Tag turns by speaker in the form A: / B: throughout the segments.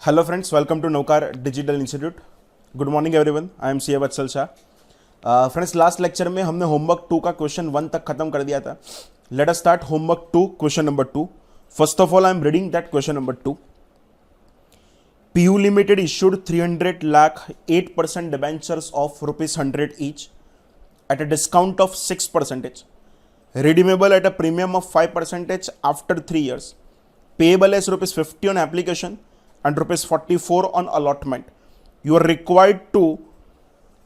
A: Hello friends, welcome to Naukar digital institute. Good morning everyone, I am C A Vatsal Shah. Friends, last lecture में हमने homework 2 का question 1 तक खत्म कर दिया था। Let us start homework 2 question number 2। First of all I am reading that question number 2। PU Limited issued 300 lakh 8% debentures of rupees 100 each at a discount of 6%, redeemable at a premium of 5% after 3 years, payable as rupees 50 on application and rupees 44 on allotment. You are required to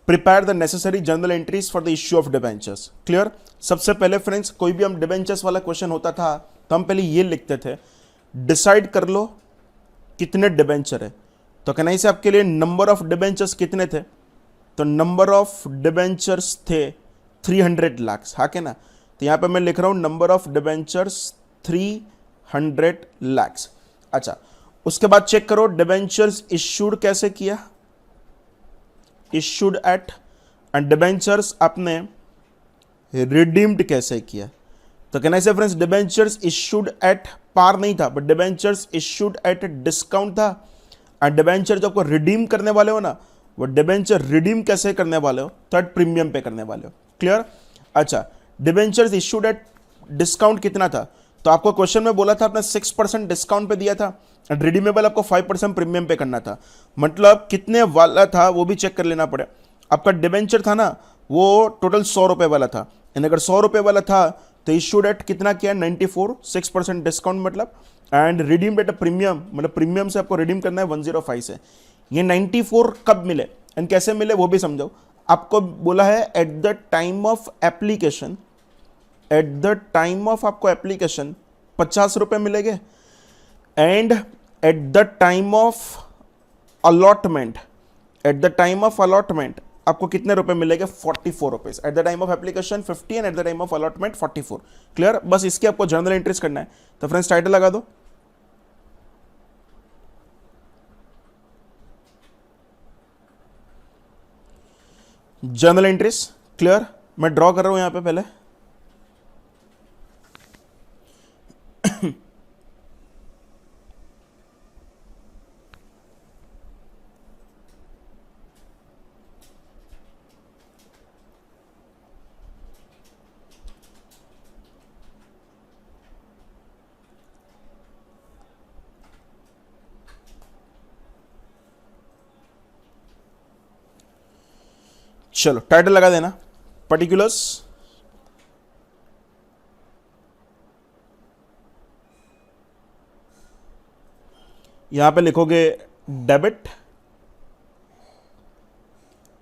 A: prepare the necessary journal entries for the issue of debentures. Clear? सबसे पहले friends, कोई भी हम debentures वाला question होता था तो हम पहले ये लिखते थे, डिसाइड कर लो कितने डिबेंचर है। तो कहना इसे आपके लिए नंबर ऑफ डिबेंचर्स कितने थे, तो नंबर ऑफ डिबेंचर्स थे 300 लाख। हाँ के ना, तो यहाँ पे मैं लिख रहा हूँ नंबर ऑफ डिबेंचर्स 300 लाख। अच्छा, उसके बाद चेक करो डिबेंचर्स इश्यूड कैसे किया, इश्यूड एट, एंड डिबेंचर्स आपने रिडीम्ड कैसे किया। तो कहना इसे friends, debentures issued at par नहीं था, but debentures issued at discount था। एंड डिबेंचर जो आपको रिडीम करने वाले हो ना, वो डिबेंचर रिडीम कैसे करने वाले हो, थर्ड प्रीमियम पे करने वाले हो। क्लियर? अच्छा, डिबेंचर्स इश्यूड एट डिस्काउंट कितना था, तो आपको क्वेश्चन में बोला था आपने 6% डिस्काउंट पे दिया था, एंड रिडीमेबल आपको 5% प्रीमियम पे करना था। मतलब कितने वाला था वो भी चेक कर लेना पड़े। आपका डिबेंचर था ना, वो टोटल 100 रुपए वाला था, एंड अगर 100 रुपए वाला था तो इश्यूड एट कितना किया, 94, 6% डिस्काउंट मतलब, एंड रिडीम एट प्रीमियम, मतलब प्रीमियम से आपको रिडीम करना है 105 से। ये 94 कब मिले एंड कैसे मिले वो भी समझाओ। आपको बोला है at the time of application, at the time of आपको एप्लीकेशन 50 रुपए मिलेंगे, and at the time of allotment, at the time of allotment आपको कितने रुपए मिलेंगे, 44 rupees. At the time of application 50 and at the time of allotment 44। Clear? बस इसकी आपको जर्नल एंट्रीज करना है। तो फ्रेंड्स टाइटल लगा दो, जर्नल एंट्रीज। क्लियर? मैं ड्रॉ कर रहा हूं यहां पे पहले। चलो टाइटल लगा देना, पर्टिकुलर्स। यहां पे लिखोगे डेबिट,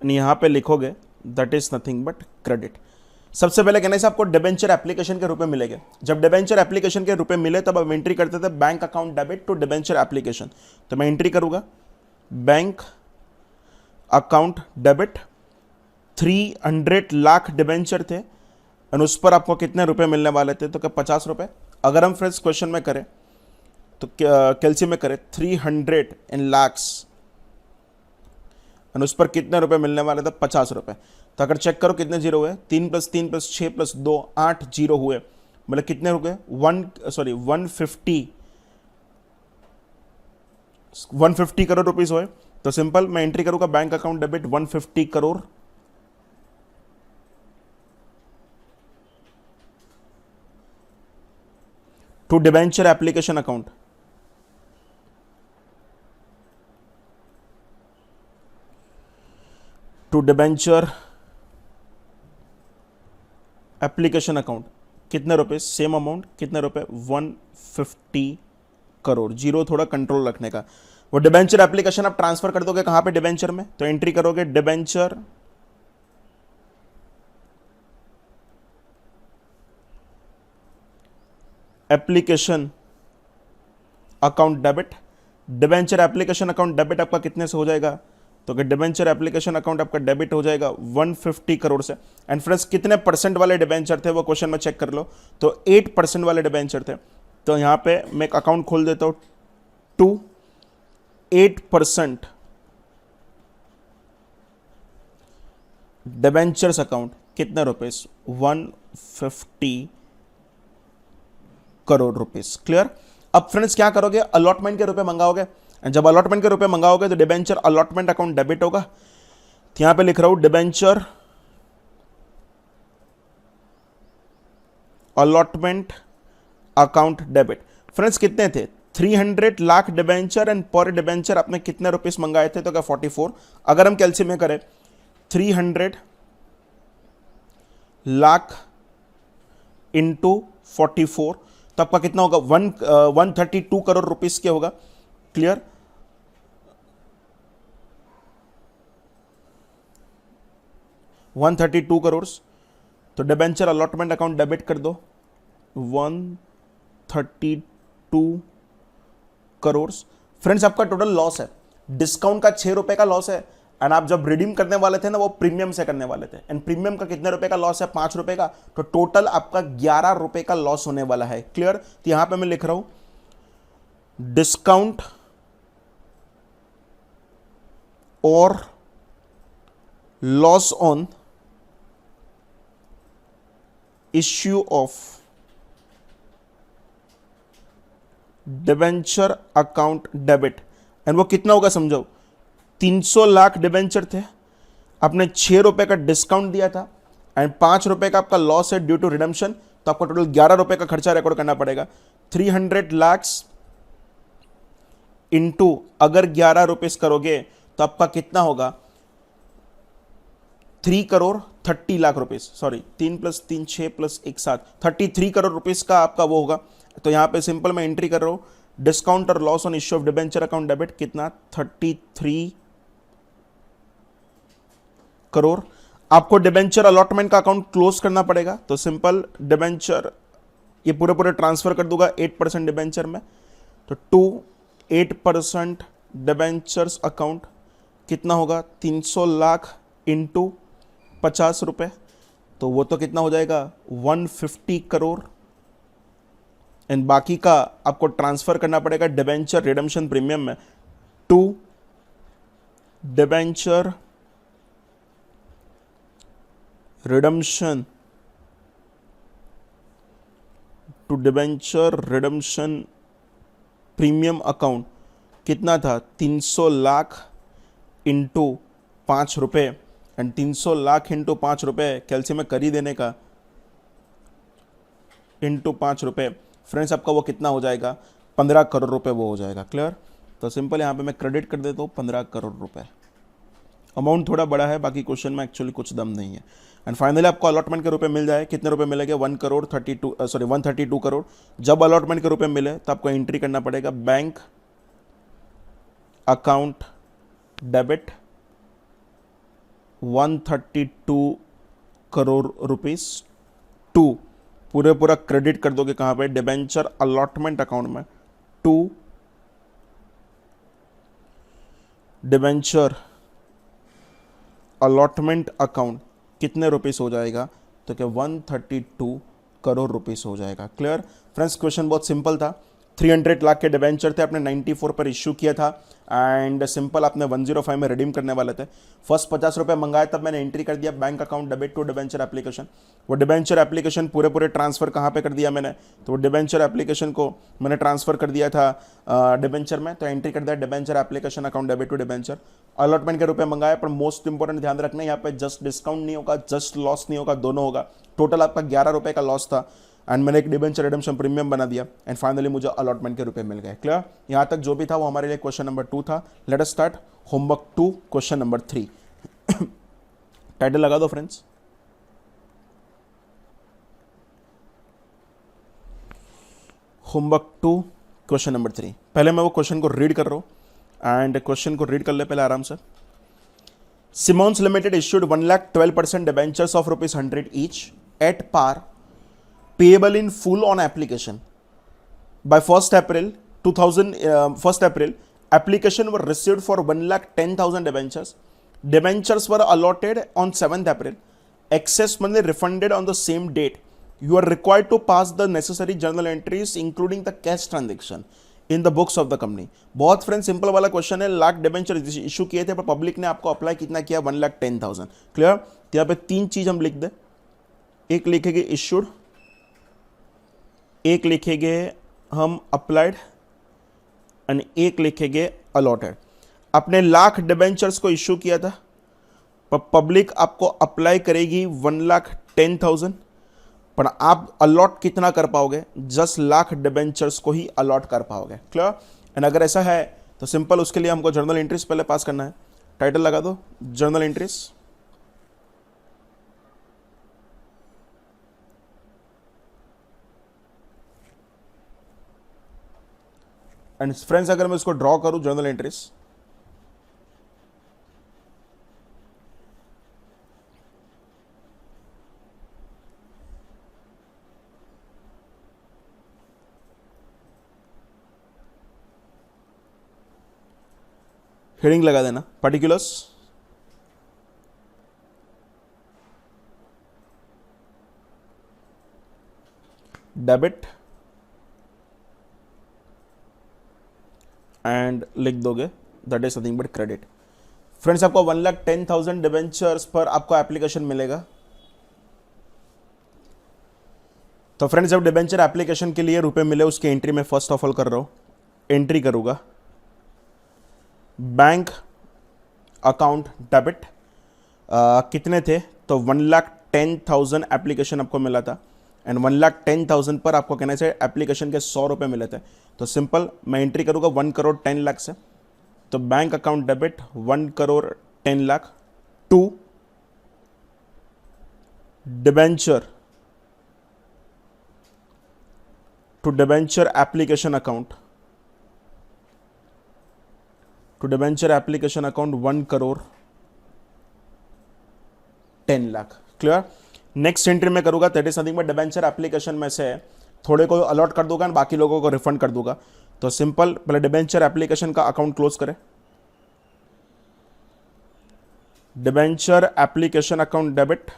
A: यहां पे लिखोगे that is nothing but credit. सबसे पहले कहना है आपको डिबेंचर एप्लीकेशन के रूप में मिलेंगे। जब डिबेंचर एप्लीकेशन के रूप में मिले तब हम एंट्री करते थे bank account debit to debenture application. तो मैं एंट्री करूंगा bank account debit, 300 lakh debenture थे, और उस पर आपको कितने रुपए मिलने वाले थे, तो क्या 50 रुपए। अगर हम फ्रेंड्स क्वेश्चन में करें तो कैलसी में करें 300 इन लैक्स, और उस पर कितने रुपए मिलने वाले थे, 50 रुपए। तो अगर चेक करो कितने जीरो हुए, 3 + 3 + 6 + 2 8 जीरो हुए, मतलब कितने हो गए 150 करोड़ रुपीस हुए। तो सिंपल मैं एंट्री करूंगा bank account debit 150 crore to debenture application account, to debenture application account. कितने रुपए, सेम अमाउंट, कितने रुपए 150 करोड़। जीरो थोड़ा कंट्रोल रखने का। वो डिबेंचर एप्लीकेशन आप ट्रांसफर कर दोगे कहां पे, डिबेंचर में। तो एंट्री करोगे debenture application account debit. Debenture application account debit आपका कितने से हो जाएगा, तो कि डिबेंचर एप्लीकेशन अकाउंट आपका डेबिट हो जाएगा 150 करोड़ से। एंड फ्रेंड्स कितने परसेंट वाले डिबेंचर थे वो क्वेश्चन में चेक कर लो, तो 8% वाले डिबेंचर थे। तो यहां पे मैं एक अकाउंट खोल देता हूं, 8% डिबेंचर्स अकाउंट कितने रुपीस, 150 करोड़ रुपीस। क्लियर? अब फ्रेंड्स क्या करोगे, अलॉटमेंट के रुपए मंगाओगे। एंड जब अलॉटमेंट के रुपए मंगाओगे तो डिबेंचर अलॉटमेंट अकाउंट डेबिट होगा। तो यहां पे लिख रहा हूं debenture allotment account debit. Friends कितने थे? 300 लाख डिबेंचर एंड पर डिबेंचर आपने कितने रुपीस मंगाए थे? तो क्या 44। अगर हम कैलसी में करें 300 लाख इंटू 44 तो आपका कितना होगा? 132 करोड़ रुपीस के होगा। क्लियर? $132 करोड़। तो डिबेंचर अलॉटमेंट अकाउंट डेबिट कर दो 132 करोड़। फ्रेंड्स आपका टोटल लॉस है, डिस्काउंट का 6 रुपए का लॉस है एंड आप जब रिडीम करने वाले थे ना वो प्रीमियम से करने वाले थे एंड प्रीमियम का कितने रुपए का लॉस है? 5 रुपए का। तो टोटल आपका 11 रुपए का लॉस होने वाला है। क्लियर? तो यहां पे मैं लिख रहा हूं डिस्काउंट और loss on issue of debenture account debit and वो कितना होगा समझो। 300 लाख डिबेंचर थे, आपने 6 रुपए का डिस्काउंट दिया था एंड 5 रुपए का आपका लॉस है ड्यू टू रिडम्पशन। तो आपको टोटल 11 रुपए का खर्चा रिकॉर्ड करना पड़ेगा। 300 लाख इंटू अगर 11 रुपीस करोगे तो आपका कितना होगा? 3 crore 30 lakh rupees, sorry 3 + 3 6 + 1 7 33 crore rupees का आपका वो होगा। तो यहां पे सिंपल मैं एंट्री कर रहा हूं डिस्काउंट और loss on issue of debenture account debit कितना? 33 करोड़। आपको डिबेंचर अलॉटमेंट का अकाउंट क्लोज करना पड़ेगा। तो सिंपल डिबेंचर ये पूरे पूरे ट्रांसफर कर दूंगा 8% डिबेंचर में। तो 8% डिबेंचर्स अकाउंट कितना होगा? 300 लाख इंटू 50 रुपए। तो वो तो कितना हो जाएगा? 150 करोड़ एंड बाकी का आपको ट्रांसफर करना पड़ेगा डिबेंचर रिडम्पशन प्रीमियम में to debenture redemption premium account कितना था? 300 लाख इंटू 5 रुपए एंड 300 लाख इंटू 5 रुपए कैलसी में कर ही देने का इंटू 5 रुपए। फ्रेंड्स आपका वो कितना हो जाएगा? 15 करोड़ रुपए वो हो जाएगा। क्लियर? तो सिंपल यहाँ पे मैं क्रेडिट कर देता हूँ 15 करोड़ रुपए। अमाउंट थोड़ा बड़ा है, बाकी क्वेश्चन में एक्चुअली कुछ दम नहीं है। एंड फाइनली आपको अलॉटमेंट के रुपए मिल जाए। कितने रुपए मिलेंगे? 132 करोड़। जब अलॉटमेंट के रुपए मिले तो आपको एंट्री करना पड़ेगा bank account debit 132 crore rupees to पूरा क्रेडिट कर दोगे कहां पे? डिबेंचर अलॉटमेंट अकाउंट में टू डिबेंचर अलॉटमेंट अकाउंट कितने रुपीस हो जाएगा? तो क्या 132 करोड़ रुपीस हो जाएगा। क्लियर? फ्रेंड्स क्वेश्चन बहुत सिंपल था। 300 लाख के डिबेंचर थे, आपने 94 पर इश्यू किया था एंड सिंपल आपने 105 में रिडीम करने वाले थे। फर्स्ट 50 रुपए मंगाए तब मैंने एंट्री कर दिया bank account debit to debenture application. वो डिबेंचर एप्लीकेशन पूरे ट्रांसफर कहाँ पे कर दिया मैंने? तो वो डिबेंचर एप्लीकेशन को मैंने ट्रांसफर कर दिया था डिबेंचर में। तो एंट्री कर दिया debenture application account debit to debenture. Allotment के रुपए मंगाए, पर मोस्ट इंपॉर्टेंट ध्यान रखना यहाँ पे जस्ट डिस्काउंट नहीं होगा, जस्ट लॉस नहीं होगा, दोनों होगा। टोटल आपका 11 रुपए का लॉस था एंड मैंने एक डिबेंचर रिडम्पशन प्रीमियम बना दिया एंड फाइनली मुझे अलॉटमेंट के रुपए मिल गए। क्लियर? यहां तक जो भी था वो हमारे लिए क्वेश्चन नंबर 2 था। Let us start homework 2 question number 3। Title लगा दो फ्रेंड्स। Homework 2 question number 3। पहले मैं वो क्वेश्चन को रीड कर रहा हूं एंड क्वेश्चन को रीड कर ले पहले आराम से। Simons limited issued 1,12% debentures of ₹100 each at par payable in full on application. By 1st April, application were received for 1,10,000 debentures. Debentures were allotted on 7th April. Excess money refunded on the same date. You are required to pass the necessary journal entries including the cash transaction in the books of the company. बहुत friend simple वाला question है। Lakh debenture issue किए थे पर public ने आपको apply कितना किया? 1,10,000। क्लियर? तो यहाँ पे 3 चीज हम लिख दे। एक लिखेंगे इश्यूड, एक लिखेंगे हम अप्लाइड एंड एक लिखेंगे अलॉटेड। आपने लाख डिबेंचर्स को इश्यू किया था, पर पब्लिक आपको अप्लाई करेगी 1,10,000, पर आप अलॉट कितना कर पाओगे? 10 लाख डिबेंचर्स को ही अलॉट कर पाओगे। क्लियर? एंड अगर ऐसा है तो सिंपल उसके लिए हमको जर्नल एंट्रीज पहले पास करना है। टाइटल लगा दो जर्नल एंट्रीज, एंड फ्रेंड्स अगर मैं इसको ड्रॉ करूं जर्नल एंट्रीज, हेडिंग लगा देना पर्टिकुलर्स, डेबिट, एंड लिख दोगे that is nothing but credit. Friends आपको 1,10,000 डिबेंचर्स पर आपको एप्लीकेशन मिलेगा। तो फ्रेंड्स जब डिबेंचर एप्लीकेशन के लिए रुपए मिले उसकी एंट्री में फर्स्ट ऑफ ऑल कर रहा हूं, एंट्री करूंगा बैंक अकाउंट डेबिट, कितने थे? तो 1,10,000 एप्लीकेशन आपको मिला था, एंड 1,10,000 पर आपको कहना चाहिए एप्लीकेशन के 100 रुपये मिले थे। तो सिंपल मैं एंट्री करूंगा 1,10,00,000 से, तो bank account debit 1,10,00,000 to debenture, to debenture application account, to debenture application account 1,10,00,000। Clear? Next entry में करूंगा that is nothing but debenture application में से थोड़े को अलॉट कर दूंगा एंड बाकी लोगों को रिफंड कर दूंगा। तो सिंपल पहले डिबेंचर एप्लीकेशन का अकाउंट क्लोज करें, debenture application account debit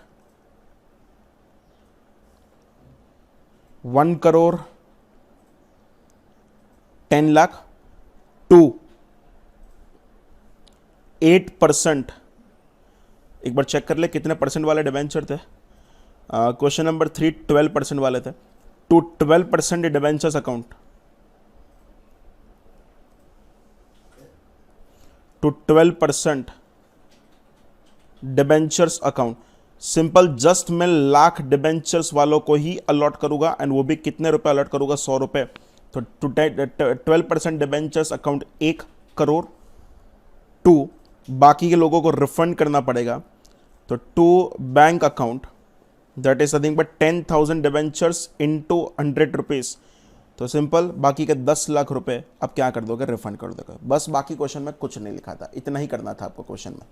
A: 1,10,00,000 to 8%, एक बार चेक कर ले कितने परसेंट वाले डिबेंचर थे। क्वेश्चन नंबर 3 12% वाले थे, to 12% debentures account, to 12% debentures account. Simple just मैं लाख डिबेंचर्स वालों को ही अलॉट करूंगा, एंड वो भी कितने रुपए अलॉट करूंगा? 100 रुपए। तो 12% डिबेंचर्स अकाउंट 1 करोड़, टू बाकी के लोगों को रिफंड करना पड़ेगा, तो to bank account that is nothing but 10,000 debentures into 100 rupees. तो सिंपल बाकी के 10 लाख रुपए आप क्या कर दोगे? रिफंड कर दोगे। बस बाकी क्वेश्चन में कुछ नहीं लिखा था, इतना ही करना था आपको क्वेश्चन में।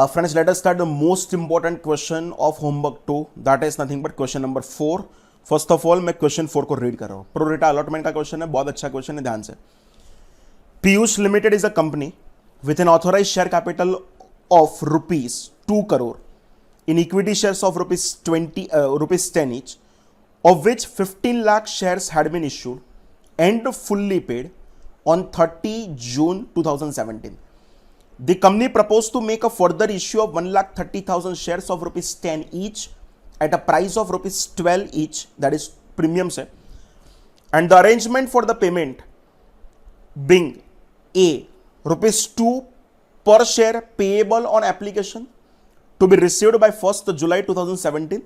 A: Friends let us start the most important question of homework 2 that is nothing but question number 4। First of all मैं क्वेश्चन 4 को रीड कर रहा हूं। प्रो रेटा अलॉटमेंट का क्वेश्चन है, बहुत अच्छा क्वेश्चन है, ध्यान से। Piyush limited is a company with an authorized share capital of rupees 2 crore in equity shares of rupees 10 each, of which 15 lakh shares had been issued and fully paid on 30 June 2017. The company proposed to make a further issue of 1,30,000 shares of rupees 10 each at a price of rupees 12 each, that is premium se, and the arrangement for the payment being A, rupees 2 per share payable on application to be received by 1st July 2017,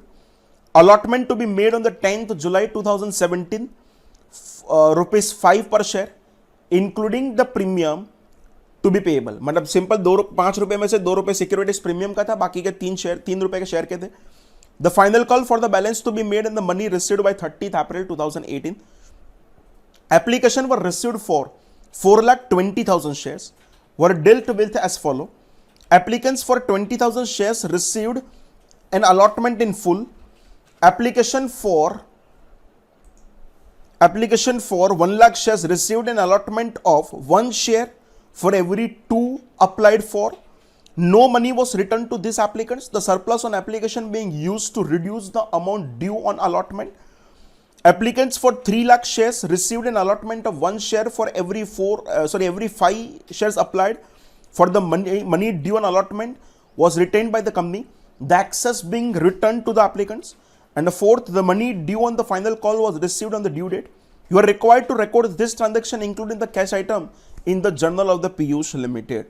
A: allotment to be made on the 10th July 2017, rupees 5 per share including the premium to be payable। मतलब simple 5 रुपए में से 2 रुपए securities premium का था, बाकी के 3 रुपए के शेयर के थे। The final call for the balance to be made and the money received by 30th April 2018. Application were received for 4,20,000 shares were dealt with as follow. Applicants for 20,000 shares received an allotment in full. Application for 1 lakh shares received an allotment of 1 share for every 2 applied for. No money was returned to these applicants. The surplus on application being used to reduce the amount due on allotment. Applicants for 3 lakh shares received an allotment of 1 share for every 5 shares applied for. The money due on allotment was retained by the company, the excess being returned to the applicants. And the fourth, the money due on the final call was received on the due date. You are required to record this transaction including the cash item in the journal of the Piyush limited.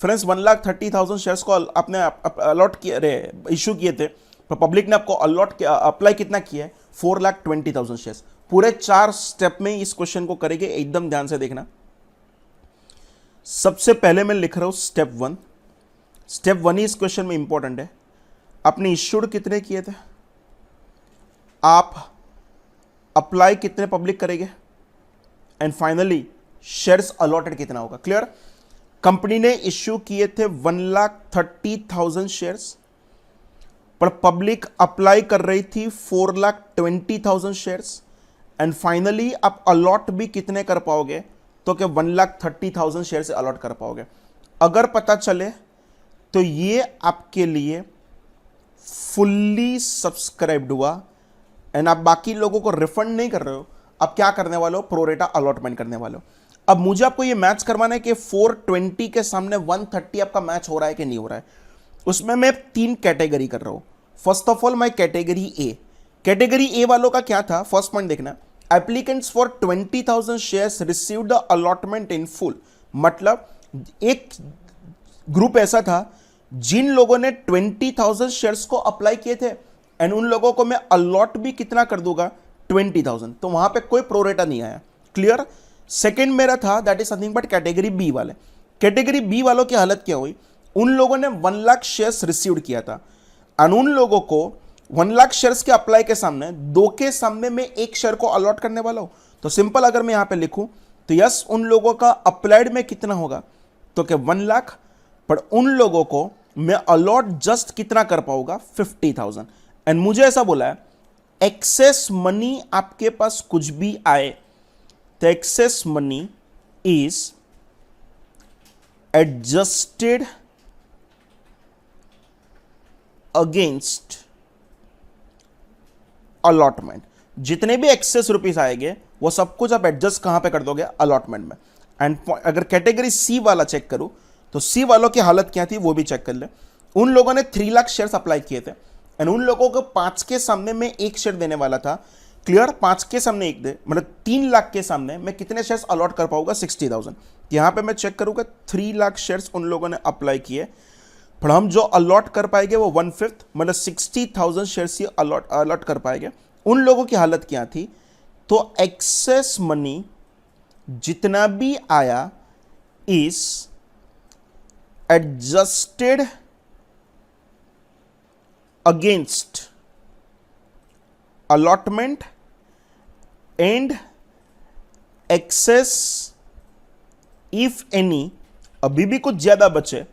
A: Friends 1,30,000 shares को आपने allot किए, issue किए थे, तो public ने आपको allot apply कितना किया है, 4,20,000 शेयर्स। पूरे 4 स्टेप में इस क्वेश्चन को करेंगे, एकदम ध्यान से देखना। सबसे पहले मैं लिख रहा हूं स्टेप 1। स्टेप 1 ही इस क्वेश्चन में इंपॉर्टेंट है। आपने इश्यूड कितने किए थे, आप अप्लाई कितने पब्लिक करेंगे, एंड फाइनली शेयर्स अलॉटेड कितना होगा। क्लियर। कंपनी ने इश्यू किए थे 1,30,000 शेयर्स, पर पब्लिक अप्लाई कर रही थी 4,20,000 शेयर्स, एंड फाइनली आप अलॉट भी कितने कर पाओगे, तो क्या 1,30,000 शेयर से अलॉट कर पाओगे। अगर पता चले तो ये आपके लिए फुल्ली सब्सक्राइब्ड हुआ, एंड आप बाकी लोगों को रिफंड नहीं कर रहे हो, आप क्या करने वाले हो, प्रोरेटा अलॉटमेंट करने वाले हो। अब मुझे आपको ये मैच करवाना है कि 420 के सामने 130 आपका मैच हो रहा है कि नहीं हो रहा है। उसमें मैं 3 कैटेगरी कर रहा हूं। First of all my category A. Category A वालों का क्या था, फर्स्ट पॉइंट देखना, applicants for 20,000 shares received the allotment in full. मतलब एक ग्रुप ऐसा था जिन लोगों ने 20,000 शेयर्स को अप्लाई किए थे, एंड उन लोगों को मैं अलॉट भी कितना कर दूंगा, 20,000। तो वहां पे कोई प्रोरेटा नहीं आया। क्लियर। सेकेंड मेरा था that is nothing but category B वाले। कैटेगरी बी वालों की हालत क्या हुई, उन लोगों ने 1 लाख शेयर्स रिसीव किया था, एंड उन लोगों को 1 लाख शेयर्स के अप्लाई के सामने 2 के सामने मैं 1 शेयर को अलॉट करने वाला हूं। तो सिंपल अगर मैं यहां पे लिखूं तो यस, उन लोगों का अप्लाइड में कितना होगा, तो क्या 1 लाख, पर उन लोगों को मैं अलॉट जस्ट कितना कर पाऊंगा, 50,000। एंड मुझे ऐसा बोला है, एक्सेस मनी आपके पास कुछ भी आए तो excess money is adjusted against allotment. जितने भी एक्सेस रुपीस आएंगे वो सब कुछ आप एडजस्ट कहां पे कर दोगे, अलॉटमेंट में। एंड अगर कैटेगरी सी वाला चेक करूं तो सी वालों की हालत क्या थी वो भी चेक कर ले। उन लोगों ने 3 लाख शेयर्स अप्लाई किए थे, एंड उन लोगों को 5 के सामने में 1 शेयर देने वाला था। क्लियर। 5 के सामने 1 दे, मतलब 3 लाख के सामने मैं कितने शेयर्स अलॉट कर पाऊंगा, 60,000। यहां पे मैं चेक करूंगा 3 लाख शेयर्स उन लोगों ने अप्लाई किए, पर हम जो अलॉट कर पाएंगे वो 1/5 मतलब 60,000 शेयर्स ही अलॉट कर पाएंगे। उन लोगों की हालत क्या थी, तो एक्सेस मनी जितना भी आया is adjusted against allotment and excess if any. अभी भी कुछ ज्यादा बचे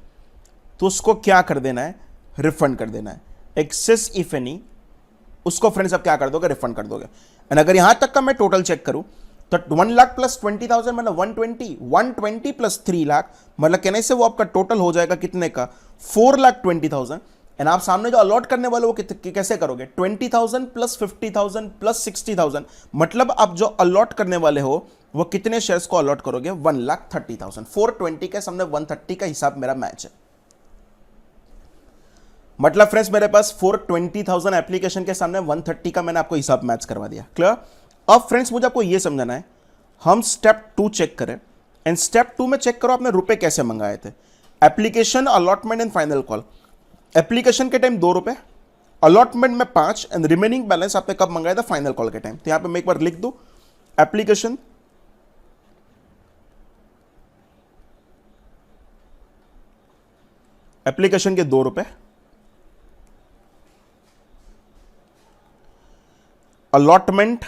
A: तो उसको क्या कर देना है, रिफंड कर देना है। एक्सेस इफ एनी, उसको फ्रेंड्स आप क्या कर दोगे, रिफंड कर दोगे। एंड अगर यहां तक का मैं टोटल चेक करूं तो 1 लाख प्लस 20,000 मतलब 120 प्लस 3 लाख मतलब कहने से वो आपका टोटल हो जाएगा कितने का, 4,20,000। एंड आप सामने जो अलॉट करने वाले वो कैसे करोगे, 20,000 प्लस 50,000 प्लस 60,000, मतलब आप जो अलॉट करने वाले हो वो कितने शेयर्स को अलॉट करोगे, 1,30,000। 420 के सामने 130 का हिसाब मेरा मैच है। मतलब फ्रेंड्स मेरे पास 420,000 एप्लीकेशन के सामने 130 का मैंने आपको हिसाब मैच करवा दिया। क्लियर। अब फ्रेंड्स मुझे आपको यह समझाना है, हम स्टेप 2 चेक करें, एंड स्टेप 2 में चेक करो आपने रुपए कैसे मंगाए थे। Application, allotment and final call. Application के टाइम 2 रुपए, अलॉटमेंट में 5, एंड रिमेनिंग बैलेंस आपने कब मंगाया था, फाइनल कॉल के टाइम। तो यहां पे मैं एक बार लिख दूं, एप्लीकेशन के 2 रुपए, अलॉटमेंट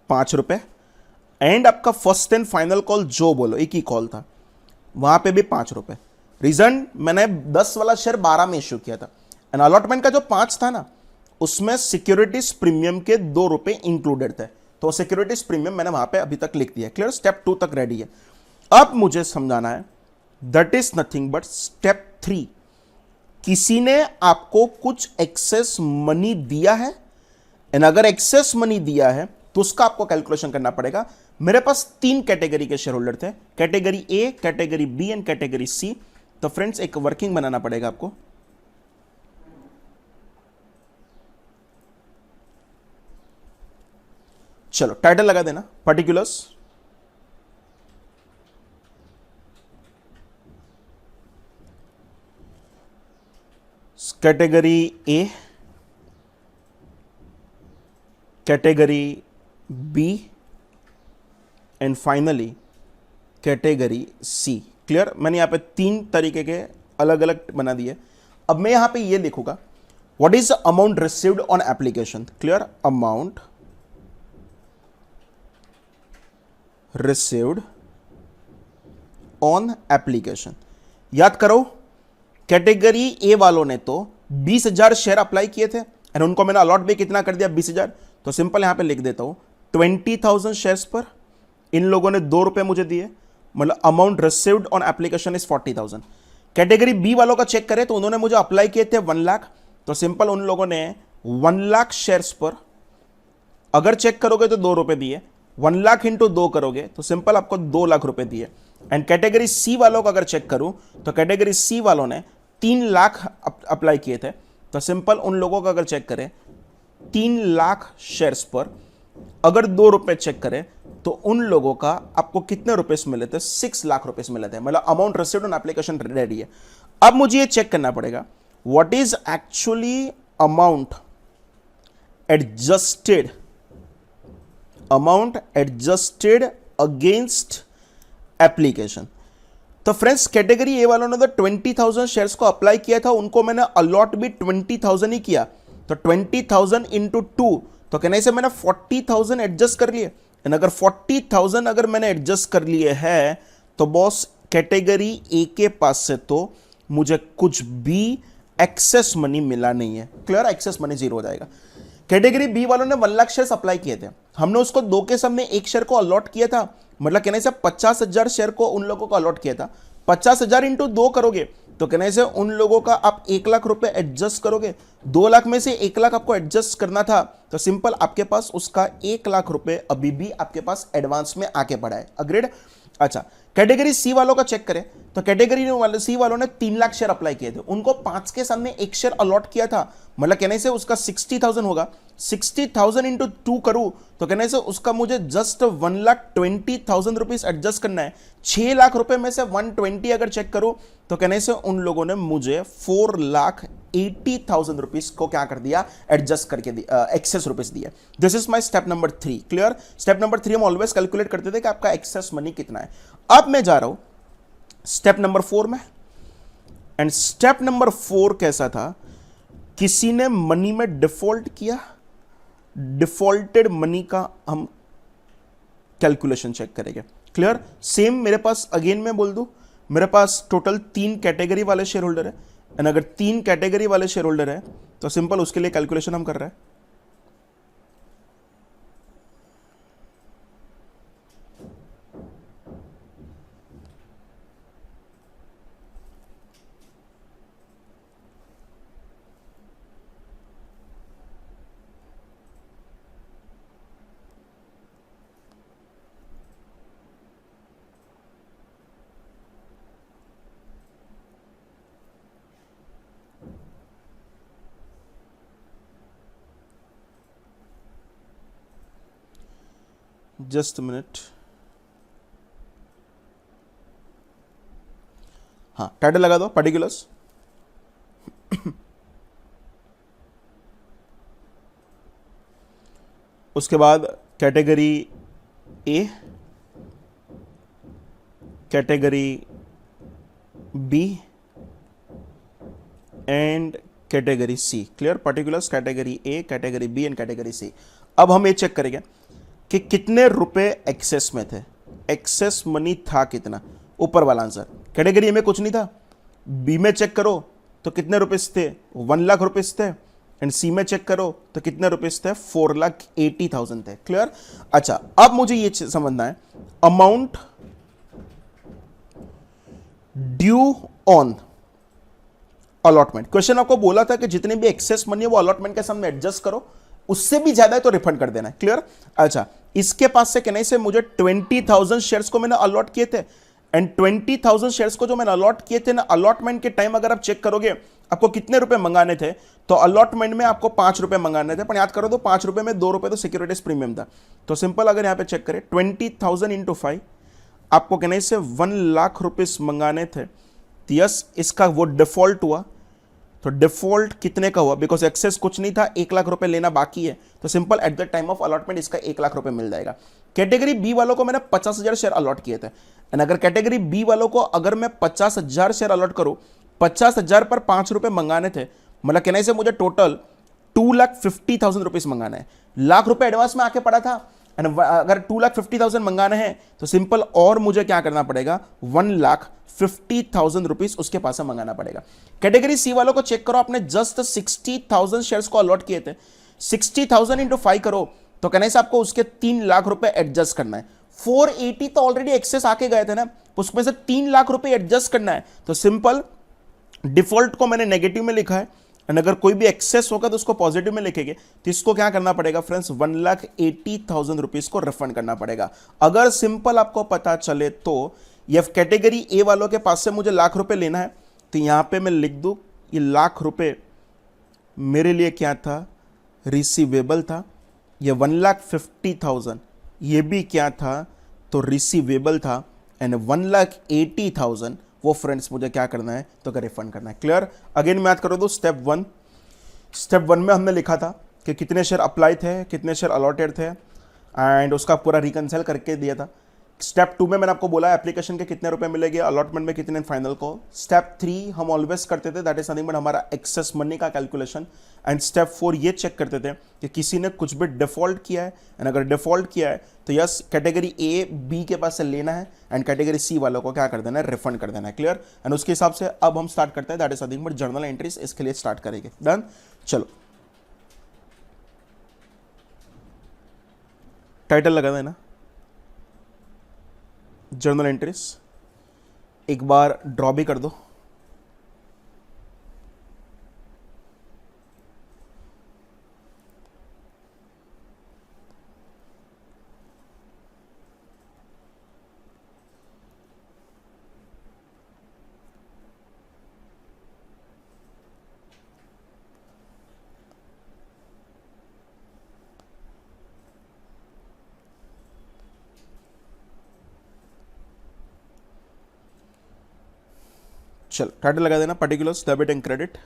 A: 5 रुपए, एंड आपका फर्स्ट एंड फाइनल कॉल जो बोलो एक ही कॉल था वहां पे भी 5 रुपए। रीजन मैंने 10 वाला शेयर 12 में इश्यू किया था, एंड अलॉटमेंट का जो 5 था ना उसमें सिक्योरिटीज प्रीमियम के 2 रुपए इंक्लूडेड थे, तो सिक्योरिटीज प्रीमियम मैंने वहां पे अभी तक लिख दिया। क्लियर। स्टेप 2 तक रेडी है। अब मुझे समझाना है that is nothing but step 3। किसी ने आपको कुछ एक्सेस मनी दिया है, एंड अगर एक्सेस मनी दिया है तो उसका आपको कैलकुलेशन करना पड़ेगा। मेरे पास 3 कैटेगरी के शेयर होल्डर थे, category A, category B and category C. तो फ्रेंड्स एक वर्किंग बनाना पड़ेगा आपको। चलो टाइटल लगा देना, particulars, category A, category B and finally category C. Clear? मैंने यहां पे 3 तरीके के अलग अलग बना दिए। अब मैं यहां पे ये लिखूंगा, what is amount received on application. Clear? Amount received on application. याद करो, कैटेगरी ए वालों ने तो 20,000 शेयर अप्लाई किए थे एंड उनको मैंने अलॉट भी कितना कर दिया, 20,000। तो सिंपल यहां पे लिख देता हूं 20,000 शेयर्स पर इन लोगों ने 2 रुपए मुझे दिए, मतलब amount received on application is 40,000। Category B वालों का चेक करें तो उन्होंने मुझे अप्लाई किए थे 1 लाख, तो सिंपल उन लोगों ने 1 लाख शेयर्स पर अगर चेक करोगे तो 2 रुपए दिए, 1 लाख इंटू 2 करोगे तो सिंपल आपको 2 लाख रुपए दिए। एंड कैटेगरी सी वालों का अगर चेक करूं तो कैटेगरी सी वालों ने 3 लाख अप्लाई किए थे, तो सिंपल उन लोगों का अगर चेक करें 3 लाख शेयर्स पर अगर 2 रुपए चेक करें तो उन लोगों का आपको कितने रुपए मिले थे, 6 लाख रुपए मिले थे। मतलब amount received on application ready है। अब मुझे ये चेक करना पड़ेगा what is actually amount adjusted, amount adjusted against application. तो फ्रेंड्स कैटेगरी ए वालों ने तो 20,000 शेयर्स को अप्लाई किया था, उनको मैंने अलॉट भी 20,000 ही किया, तो 20,000 इंटू 2 तो कहने से मैंने 40,000 एडजस्ट कर लिए। एंड अगर 40,000 अगर मैंने एडजस्ट कर लिए है तो बॉस कैटेगरी ए के पास से तो मुझे कुछ भी एक्सेस मनी मिला नहीं है। क्लियर? एक्सेस मनी 0 हो जाएगा। कैटेगरी बी वालों ने 1 लाख शेयर्स अप्लाई किए थे, हमने उसको 2 के सम में 1 शेयर को अलॉट किया था, मतलब कहने से 50,000 शेयर को उन लोगों को अलॉट किया था। 50,000 इंटू 2 करोगे तो कहने से उन लोगों का आप 1 लाख रुपए एडजस्ट करोगे, 2 लाख में से 1 लाख आपको एडजस्ट करना था, तो सिंपल आपके पास उसका 1 लाख रुपए अभी भी आपके पास एडवांस में आके पड़ा है। अग्रीड? अच्छा, कैटेगरी सी वालों का चेक करें तो कैटेगरी सी वालों ने 3 लाख शेयर अप्लाई किए थे, उनको 5 के सामने 1 शेयर अलॉट किया था, मतलब कहने से उसका 60,000 होगा। 60,000 इंटू 2 करूं तो कहने से उसका मुझे जस्ट 1,20,000 रुपीज एडजस्ट करना है। 6 लाख रुपए में से 120 अगर चेक करूं तो कहने से उन लोगों ने मुझे 4,80,000 रुपीज को क्या कर दिया, एडजस्ट करके दिया, एक्सेस रुपीज दिया। This is my step number 3। Clear? Step number 3 हम ऑलवेज कैलकुलेट करते थे कि आपका एक्सेस मनी कितना है। अब मैं जा रहा हूं स्टेप नंबर 4 में, एंड स्टेप नंबर 4 कैसा था, किसी ने मनी में डिफॉल्ट किया, डिफॉल्टेड मनी का हम कैलकुलेशन चेक करेंगे। क्लियर? सेम मेरे पास अगेन मैं बोल दूं, मेरे पास टोटल 3 कैटेगरी वाले शेयर होल्डर है, एंड अगर 3 कैटेगरी वाले शेयर होल्डर है तो सिंपल उसके लिए कैलकुलेशन हम कर रहे हैं। Just minute. हाँ, टाइटल लगा दो, पर्टिकुलर्स। उसके बाद category A, category B and category C. Clear? Particulars, category A, category B and category C. अब हम ये चेक करेंगे कि कितने रुपए एक्सेस में थे, एक्सेस मनी था कितना, ऊपर वाला आंसर। कैटेगरी ए में कुछ नहीं था, बी में चेक करो तो कितने रुपीस थे, 1 लाख रुपीस थे, एंड सी में चेक करो तो कितने रुपीस थे, 4,80,000 थे। क्लियर? अच्छा, अब मुझे ये समझना है amount due on allotment. Question आपको बोला था कि जितने भी एक्सेस मनी है वो अलॉटमेंट के सामने एडजस्ट करो, उससे भी ज्यादा है तो रिफंड कर देना है। क्लियर? अच्छा, इसके पास से कहने से मुझे 20,000 शेयर्स को मैंने अलॉट किए थे, एंड 20,000 शेयर्स को जो मैंने अलॉट किए थे ना, अलॉटमेंट के टाइम अगर आप चेक करोगे आपको कितने रुपए मंगाने थे, तो अलॉटमेंट में आपको 5 रुपए मंगाने थे, पर याद करो तो 5 रुपए में 2 रुपए तो सिक्योरिटीज प्रीमियम था। तो सिंपल अगर यहां पे चेक करें 20,000 इंटू 5, आपको कहने से 1 लाख रुपीस मंगाने थे। तो यस, इसका वो डिफॉल्ट हुआ। तो डिफॉल्ट कितने का हुआ, बिकॉज एक्सेस कुछ नहीं था, 1 लाख रुपए लेना बाकी है, तो simple at the time of allotment इसका 1 लाख रुपए मिल जाएगा। कैटेगरी बी वालों को मैंने 50,000 शेयर अलॉट किए थे, एंड अगर कैटेगरी बी वालों को अगर मैं 50,000 शेयर अलॉट करूं, 50,000 पर 5 रुपए मंगाने थे, मतलब कहने से मुझे टोटल 2,50,000 रुपीज मंगाना है। लाख रुपए एडवांस में आके पड़ा था, एंड अगर 2,50,000 मंगाने हैं तो सिंपल और मुझे क्या करना पड़ेगा, 1,50,000 रुपीज उसके पास से मंगाना पड़ेगा। कैटेगरी सी वालों को चेक करो, आपने जस्ट 60,000 शेयर्स को अलॉट किए थे, 60,000 इंटू 5 करो तो कहने से आपको उसके 3 लाख रुपए एडजस्ट करना है। 480 तो ऑलरेडी एक्सेस आके गए थे ना, उसमें से 3 लाख रुपए एडजस्ट करना है। तो सिंपल डिफॉल्ट को मैंने नेगेटिव में लिखा है, एंड अगर कोई भी एक्सेस होगा तो उसको पॉजिटिव में लिखेंगे, तो इसको क्या करना पड़ेगा फ्रेंड्स, 1,80,000 रुपीज को रिफंड करना पड़ेगा। अगर सिंपल आपको पता चले तो ये कैटेगरी ए वालों के पास से मुझे लाख रुपए लेना है, तो यहां पे मैं लिख दूं ये लाख रुपए मेरे लिए क्या था, रिसीवेबल था। ये 1,50,000 ये भी क्या था, तो रिसीवेबल था, एंड 1,80,000 वो फ्रेंड्स मुझे क्या करना है, तो अगर रिफंड करना है। क्लियर? अगेन मैं याद करो तो स्टेप वन में हमने लिखा था कि कितने शेयर अप्लाई थे, कितने शेयर अलॉटेड थे, एंड उसका पूरा रिकंसाइल करके दिया था। स्टेप 2 में मैंने आपको बोला एप्लीकेशन के कितने रुपए मिलेंगे, अलॉटमेंट में कितने, फाइनल को। स्टेप 3 हम ऑलवेज करते थे, दैट इज नथिंग बट हमारा एक्सेस मनी का कैलकुलेशन। एंड स्टेप 4 ये चेक करते थे कि किसी ने कुछ भी डिफॉल्ट किया है, एंड अगर डिफॉल्ट किया है तो यस कैटेगरी ए बी के पास से लेना है, एंड कैटेगरी सी वालों को क्या कर देना है, रिफंड कर देना है। क्लियर? एंड उसके हिसाब से अब हम स्टार्ट करते हैं, that is nothing but journal entries, इसके लिए स्टार्ट करेंगे। डन? चलो टाइटल लगा देना जर्नल एंट्रीज, एक बार ड्रॉ भी कर दो। चल टाइटल लगा देना particulars debit and credit.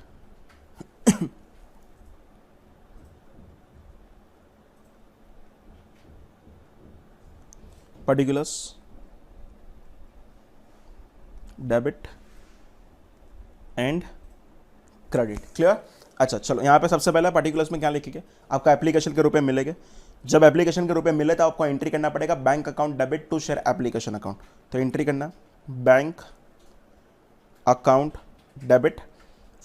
A: Particulars debit and credit. Clear? अच्छा चलो यहां पे सबसे पहले पर्टिकुलर्स में क्या लिखेंगे, आपका एप्लीकेशन के रुपए मिलेंगे। जब एप्लीकेशन के रुपए मिले तो आपको एंट्री करना पड़ेगा bank account debit to share application account. तो एंट्री करना बैंक अकाउंट डेबिट,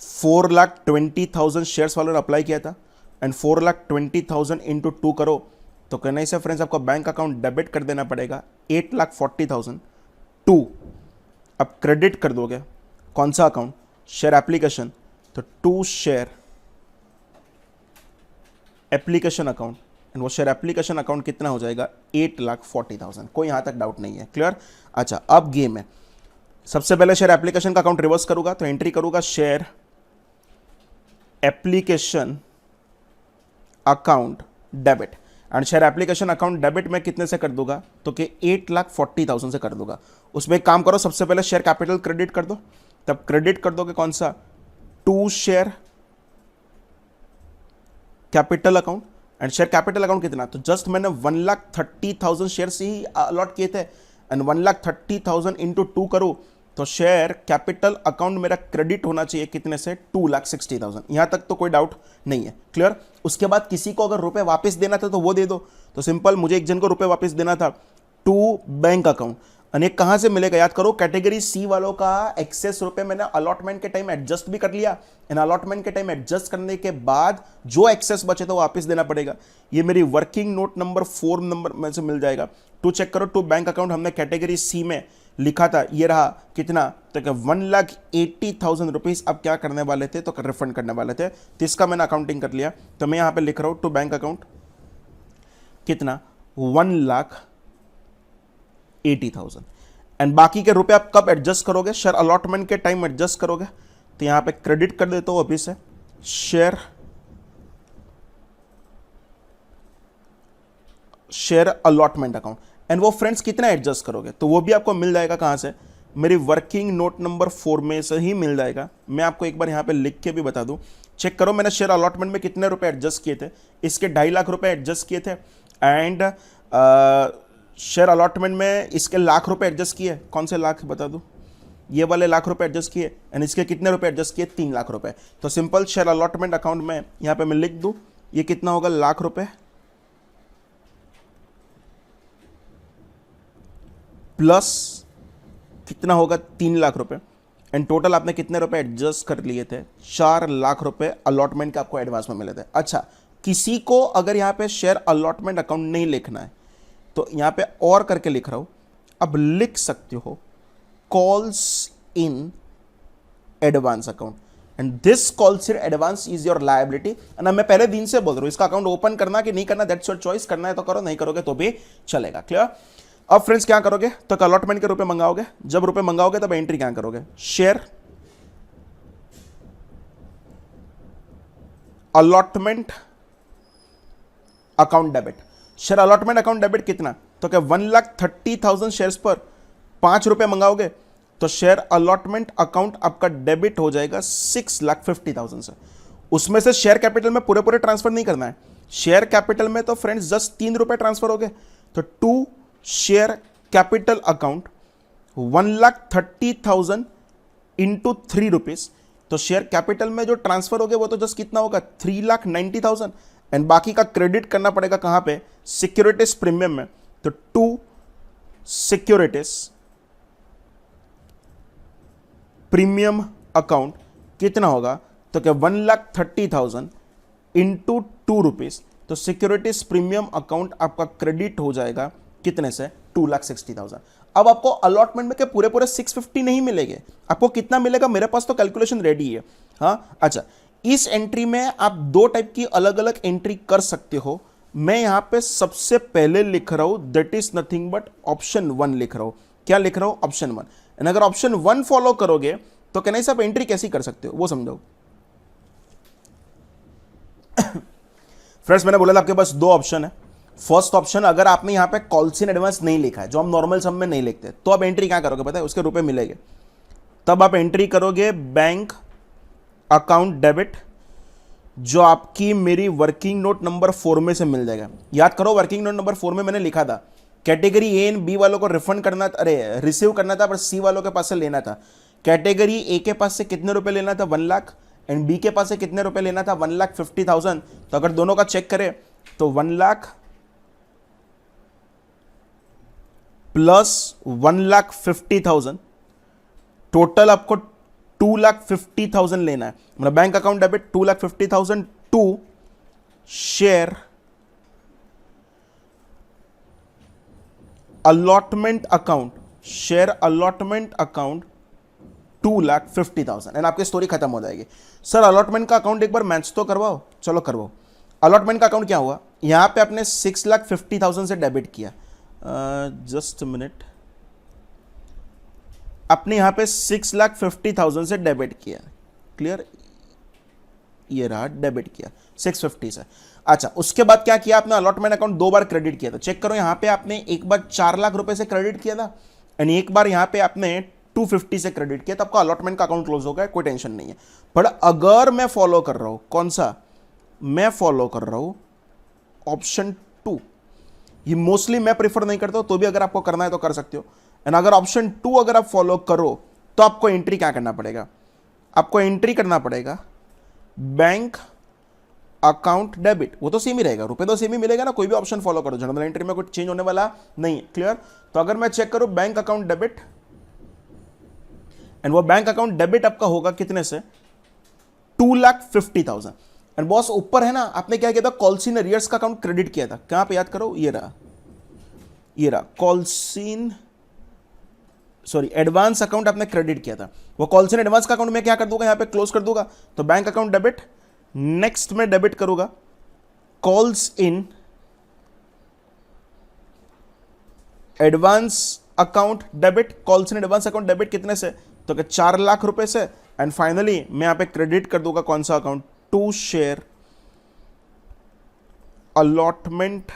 A: 4,20,000 शेयर्स वालों ने अप्लाई किया था, एंड 4,20,000 इंटू 2 करो तो कहने से फ्रेंड्स आपको बैंक अकाउंट डेबिट कर देना पड़ेगा 8,40,000। 2 अब क्रेडिट कर दोगे, कौन सा अकाउंट, शेयर एप्लीकेशन, तो 2 शेयर एप्लीकेशन अकाउंट, एंड वो शेयर एप्लीकेशन अकाउंट कितना हो जाएगा, 8,40,000। कोई यहां तक डाउट नहीं है। क्लियर? अच्छा अब गेम है, सबसे पहले शेयर एप्लीकेशन का अकाउंट रिवर्स करूंगा, तो एंट्री करूंगा share application account debit, and share application account debit में कितने से कर दूंगा, तो कि 8,40,000 से कर दूंगा। उसमें एक काम करो, सबसे पहले शेयर कैपिटल क्रेडिट कर दो, तब क्रेडिट कर दोगे कौन सा, 2 share capital account, and share capital account कितना, तो जस्ट मैंने 1,30,000 शेयर ही अलॉट किए थे, एंड 1,30,000 इंटू 2 करो तो शेयर कैपिटल अकाउंट मेरा क्रेडिट होना चाहिए कितने से, 2,60,000। यहां तक तो कोई डाउट नहीं है। क्लियर? उसके बाद किसी को अगर रुपए वापस देना था तो वो दे दो, तो सिंपल मुझे एक जन को रुपए वापस देना था, टू बैंक अकाउंट, अनेक कहां से मिलेगा, याद करो कैटेगरी सी वालों का एक्सेस रुपए मैंने अलॉटमेंट के टाइम एडजस्ट भी कर लिया, इन अलॉटमेंट के टाइम एडजस्ट करने के बाद जो एक्सेस बचे तो वापस देना पड़ेगा। ये मेरी वर्किंग नोट नंबर 4 नंबर में से मिल जाएगा। टू चेक करो, टू बैंक अकाउंट हमने कैटेगरी सी में लिखा था, ये रहा कितना, तो 1,80,000 रुपीज अब क्या करने वाले थे, तो रिफंड करने वाले थे, तो इसका मैंने अकाउंटिंग कर लिया। तो मैं यहां पे लिख रहा हूं टू बैंक अकाउंट कितना, 1,80,000, एंड बाकी के रुपए आप कब एडजस्ट करोगे, शेयर अलॉटमेंट के टाइम एडजस्ट करोगे। तो यहां पे क्रेडिट कर देता हूं अभी से शेयर अलॉटमेंट अकाउंट। एंड वो फ्रेंड्स कितना एडजस्ट करोगे, तो वो भी आपको मिल जाएगा कहां से, मेरी वर्किंग नोट नंबर 4 में से ही मिल जाएगा। मैं आपको एक बार यहां पे लिख के भी बता दूं, चेक करो मैंने शेयर अलॉटमेंट में कितने रुपए एडजस्ट किए थे, इसके 2.5 लाख रुपए एडजस्ट किए थे। एंड शेयर अलॉटमेंट में इसके लाख रुपए एडजस्ट किए, कौन से लाख बता दूं, ये वाले लाख रुपए एडजस्ट किए। एंड इसके कितने रुपए एडजस्ट किए, 3 लाख रुपए। तो सिंपल शेयर अलॉटमेंट अकाउंट में यहां पे मैं लिख दूं, ये कितना होगा, लाख रुपए प्लस कितना होगा, 3 लाख रुपए। एंड टोटल आपने कितने रुपए एडजस्ट कर लिए थे, 4 लाख रुपए अलॉटमेंट के आपको एडवांस में मिले थे। अच्छा, किसी को अगर यहां पे शेयर अलॉटमेंट अकाउंट नहीं लिखना है तो यहां पे और करके लिख रहा हूं, अब लिख सकते हो calls in advance account. And this calls in advance is your liability. And मैं पहले दिन से बोल रहा हूं, इसका अकाउंट ओपन करना कि नहीं करना, दैट्स योर चॉइस, करना है तो करो, नहीं करोगे तो भी चलेगा। क्लियर। अब फ्रेंड्स क्या करोगे, तो अलॉटमेंट के रुपए मंगाओगे, जब रुपए मंगाओगे तब एंट्री क्या करोगे, share allotment account debit. Share allotment account debit कितना, तो क्या 1,30,000 शेयर्स पर 5 रुपए मंगाओगे तो शेयर अलॉटमेंट अकाउंट आपका डेबिट हो जाएगा 6,50,000 से। उसमें से शेयर कैपिटल में पूरे पूरे ट्रांसफर नहीं करना है, शेयर कैपिटल में तो फ्रेंड्स जस्ट 3 रुपए ट्रांसफर हो गए। तो to share capital account 1,30,000 into 3 rupees. तो शेयर कैपिटल में जो ट्रांसफर हो गया वो तो जस्ट कितना होगा, 3,90,000। एंड बाकी का क्रेडिट करना पड़ेगा कहां पे, सिक्योरिटीज प्रीमियम में। तो टू सिक्योरिटीज प्रीमियम अकाउंट कितना होगा, तो क्या 1,30,000 इंटू 2 रुपीज। तो सिक्योरिटीज प्रीमियम अकाउंट आपका क्रेडिट हो जाएगा कितने से, 2,60,000। अब आपको अलॉटमेंट में के पूरे पूरे 650 नहीं मिलेंगे, आपको कितना मिलेगा, मेरे पास तो कैलकुलेशन रेडी है। हाँ अच्छा, इस एंट्री में आप 2 टाइप की अलग अलग एंट्री कर सकते हो। मैं यहां पे सबसे पहले लिख रहा हूं that is nothing but option 1 लिख रहा हूं। क्या लिख रहा हूं, ऑप्शन 1। एंड अगर ऑप्शन 1 फॉलो करोगे तो कहना है आप एंट्री कैसी कर सकते हो वो समझो। फ्रेंड्स मैंने बोला था आपके पास 2 ऑप्शन है। फर्स्ट ऑप्शन, अगर आपने यहां पे कॉल्स इन एडवांस नहीं लिखा है, जो हम नॉर्मल सम में नहीं लिखते, तो आप एंट्री क्या करोगे पता है, उसके रुपए मिलेंगे। तब आप एंट्री करोगे बैंक अकाउंट डेबिट, जो आपकी मेरी वर्किंग नोट नंबर 4 में से मिल जाएगा। याद करो वर्किंग नोट नंबर 4 में मैंने लिखा था कैटेगरी ए एंड बी वालों को रिफंड करना था, अरे रिसीव करना था, पर सी वालों के पास से लेना था। कैटेगरी ए के पास से कितने रुपए लेना था, 1 लाख, एंड बी के पास से कितने रुपए लेना था, 1,50,000। तो अगर दोनों का चेक करें तो 1 लाख प्लस 1,50,000, टोटल आपको 2,50,000 लेना है। मतलब bank account debit 2,50,000 to share allotment account, share allotment account 2,50,000। And आपकी स्टोरी खत्म हो जाएगी। सर अलॉटमेंट का अकाउंट एक बार मैच तो करवाओ, चलो करवाओ। अलॉटमेंट का अकाउंट क्या हुआ, यहां पे आपने 6,50,000 से डेबिट किया, जस्ट मिनट, आपने यहां पे 6,50,000 से डेबिट किया। क्लियर, ये रहा डेबिट किया 650 से। अच्छा, उसके बाद क्या किया आपने, अलॉटमेंट अकाउंट 2 बार क्रेडिट किया था। चेक करो यहां पे आपने एक बार 4 लाख रुपए से क्रेडिट किया था एंड एक बार यहां पे आपने 250 से क्रेडिट किया, तो आपका अलॉटमेंट का अकाउंट क्लोज हो गया, कोई टेंशन नहीं है। पर अगर मैं फॉलो कर रहा हूं, कौन सा, मैं फॉलो कर रहा हूं ऑप्शन 2, ये मोस्टली मैं प्रेफर नहीं करता हूं, तो भी अगर आपको करना है तो कर सकते हो। एंड अगर ऑप्शन 2 अगर आप फॉलो करो तो आपको एंट्री क्या करना पड़ेगा, आपको एंट्री करना पड़ेगा बैंक अकाउंट डेबिट। वो तो सेम ही रहेगा, रुपए तो सेम ही मिलेगा ना, कोई भी ऑप्शन फॉलो करो, जनरल एंट्री में कुछ चेंज होने वाला नहीं है। क्लियर। तो अगर मैं चेक करूं बैंक अकाउंट डेबिट, एंड वो बैंक अकाउंट डेबिट आपका होगा कितने से, 2,50,000। एंड बॉस ऊपर है ना, आपने क्या किया था, कॉल्सिन अरियर्स का अकाउंट क्रेडिट किया था, कहां पे याद करो, ये रहा कॉल्सिन, सॉरी एडवांस अकाउंट आपने क्रेडिट किया था। वो कॉल्सिन एडवांस का अकाउंट में क्या कर दूंगा, यहां पे क्लोज कर दूंगा। तो बैंक अकाउंट डेबिट, नेक्स्ट में डेबिट करूंगा calls in advance account debit, calls in advance account debit कितने से, तो क्या 4 लाख रुपए से। एंड फाइनली मैं यहां पे क्रेडिट कर दूंगा कौन सा account, to share allotment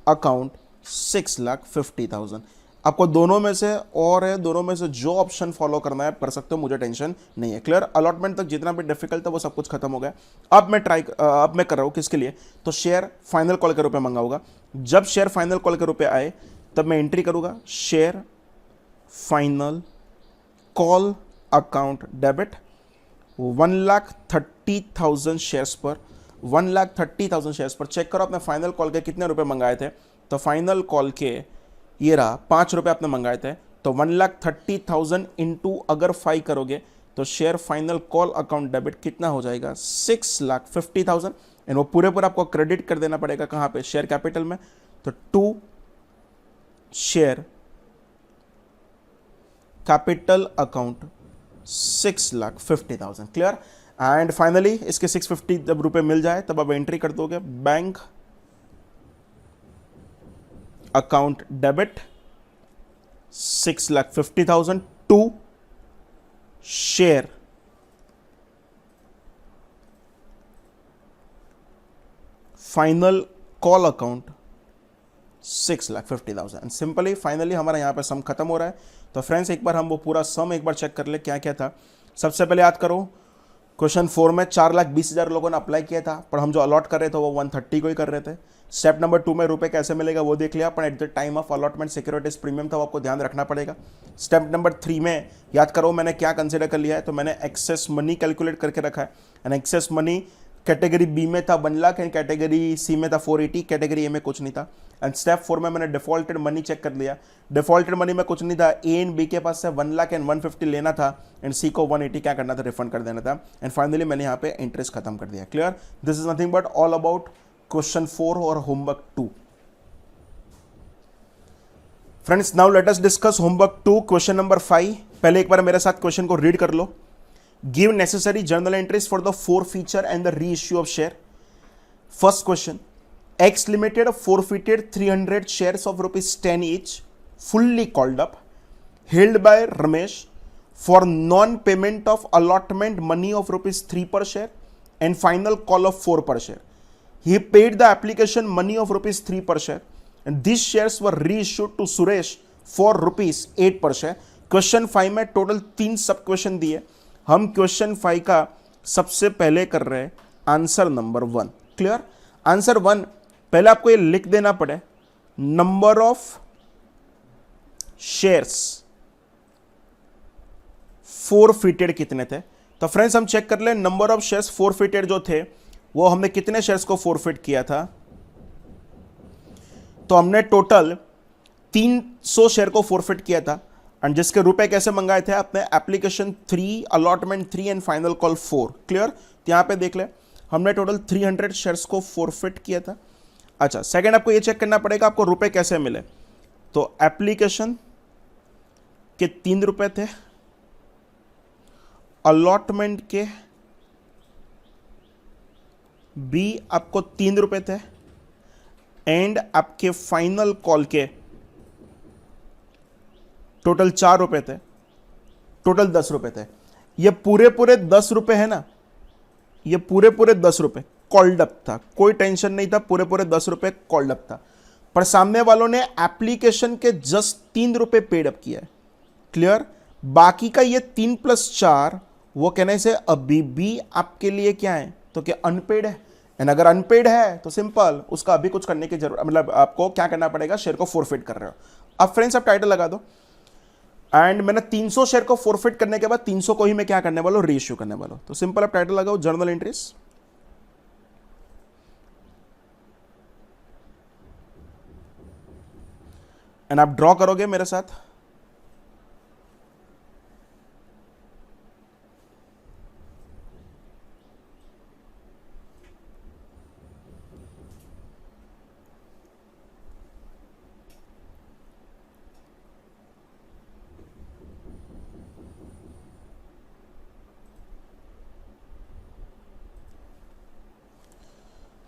A: account 6,50,000। आपको दोनों में से और है, दोनों में से जो ऑप्शन फॉलो करना है कर सकते हो, मुझे टेंशन नहीं है। क्लियर, अलॉटमेंट तक जितना भी डिफिकल्ट था वो सब कुछ खत्म हो गया। अब मैं कर रहा हूं किसके लिए, तो शेयर फाइनल कॉल के रुपए मंगाऊंगा। जब शेयर फाइनल कॉल के रुपए आए तब मैं एंट्री करूंगा share final call account debit 1,30,000 shares पर, 1,30,000 शेयर्स पर। चेक करो आपने फाइनल कॉल के कितने रुपए मंगाए थे, तो फाइनल कॉल के ये रहा 5 रुपए आपने मंगाए थे, तो 1,30,000 इंटू अगर 5 करोगे तो share final call account debit कितना हो जाएगा, 6,50,000। एंड वो पूरे पूरा आपको क्रेडिट कर देना पड़ेगा कहां पे, शेयर कैपिटल में। तो to share capital account 6,50,000। Clear. And finally इसके 650 जब रुपए मिल जाए तब अब एंट्री कर दोगे bank account debit 6,50,000 to share final call account 6,50,000। Simply finally हमारा यहां पे सम खत्म हो रहा है। तो फ्रेंड्स एक बार हम वो पूरा सम एक बार चेक कर ले क्या क्या था। सबसे पहले याद करो क्वेश्चन 4 में 4,20,000 लोगों ने अप्लाई किया था, पर हम जो अलॉट कर रहे थे वो 130 को ही कर रहे थे। स्टेप नंबर 2 में रुपए कैसे मिलेगा वो देख लिया, पर at the time of allotment securities premium था, वो आपको ध्यान रखना पड़ेगा। स्टेप नंबर 3 में याद करो मैंने क्या कंसिडर कर लिया है, तो मैंने एक्सेस मनी कैलकुलेट करके रखा है। And excess money category B में था 1 लाख एंड कैटेगरी सी में था 480, कैटेगरी ए में कुछ नहीं था। एंड स्टेप 4 में मैंने डिफॉल्टेड मनी चेक कर लिया, डिफॉल्टेड मनी में कुछ नहीं था। ए एंड बी के पास से 1 लाख एंड 150 लेना था एंड सी को 180 क्या करना था, रिफंड कर देना था। एंड फाइनली मैंने यहाँ पे इंटरेस्ट खत्म कर दिया। Clear, this is nothing but all about question 4 और homework 2। Friends now let us discuss homework 2 question number 5। पहले एक बार मेरे साथ क्वेश्चन को रीड कर लो। Give necessary journal entries for the forfeiture and the reissue of share. First question, X Limited forfeited 300 shares of rupees 10 each, fully called up, held by Ramesh for non-payment of allotment money of rupees 3 per share and final call of 4 per share. He paid the application money of rupees 3 per share and these shares were reissued to Suresh for rupees 8 per share. Question 5 में total 3 सब question दिए। हम question 5 का सबसे पहले कर रहे हैं आंसर नंबर 1। क्लियर, आंसर 1 पहले आपको ये लिख देना पड़े, नंबर ऑफ शेयर्स फोरफिटेड कितने थे। तो फ्रेंड्स हम चेक कर ले, नंबर ऑफ शेयर्स फोरफिटेड जो थे वो हमने कितने शेयर्स को फोरफिट किया था, तो हमने टोटल 300 शेयर को फोरफिट किया था। एंड जिसके रुपए कैसे मंगाए थे आपने, application 3, allotment 3 and final call 4। Clear, तो यहां पे देख ले हमने टोटल 300 शेयर्स को फोरफिट किया था। अच्छा, सेकंड आपको ये चेक करना पड़ेगा आपको रुपए कैसे मिले, तो एप्लीकेशन के 3 रुपए थे, अलॉटमेंट के भी आपको 3 रुपए थे एंड आपके फाइनल कॉल के टोटल 4 रुपए थे, टोटल 10 रुपए थे। ये पूरे पूरे 10 रुपए है ना, ये पूरे पूरे 10 रुपए कॉल्ड अप था, कोई टेंशन नहीं था, पूरे पूरे 10 रुपए कॉल्ड अप था। पर सामने वालों ने एप्लीकेशन के जस्ट 3 रुपए पेड अप किया है। क्लियर, बाकी का ये 3 + 4 वो कहने से अभी भी आपके लिए क्या है, तो क्या अनपेड है। एंड अगर अनपेड है तो सिंपल उसका अभी कुछ करने की जरूरत, मतलब आपको क्या करना पड़ेगा, शेयर को फोरफिट कर रहे हो। अब फ्रेंड्स आप टाइटल लगा दो, एंड मैंने 300 शेयर को फोरफिट करने के बाद 300 को ही मैं क्या करने वाला हूं, रीइश्यू करने वाला हूं। तो सिंपल आप टाइटल लगाओ जर्नल एंट्रीज, एंड आप ड्रॉ करोगे मेरे साथ।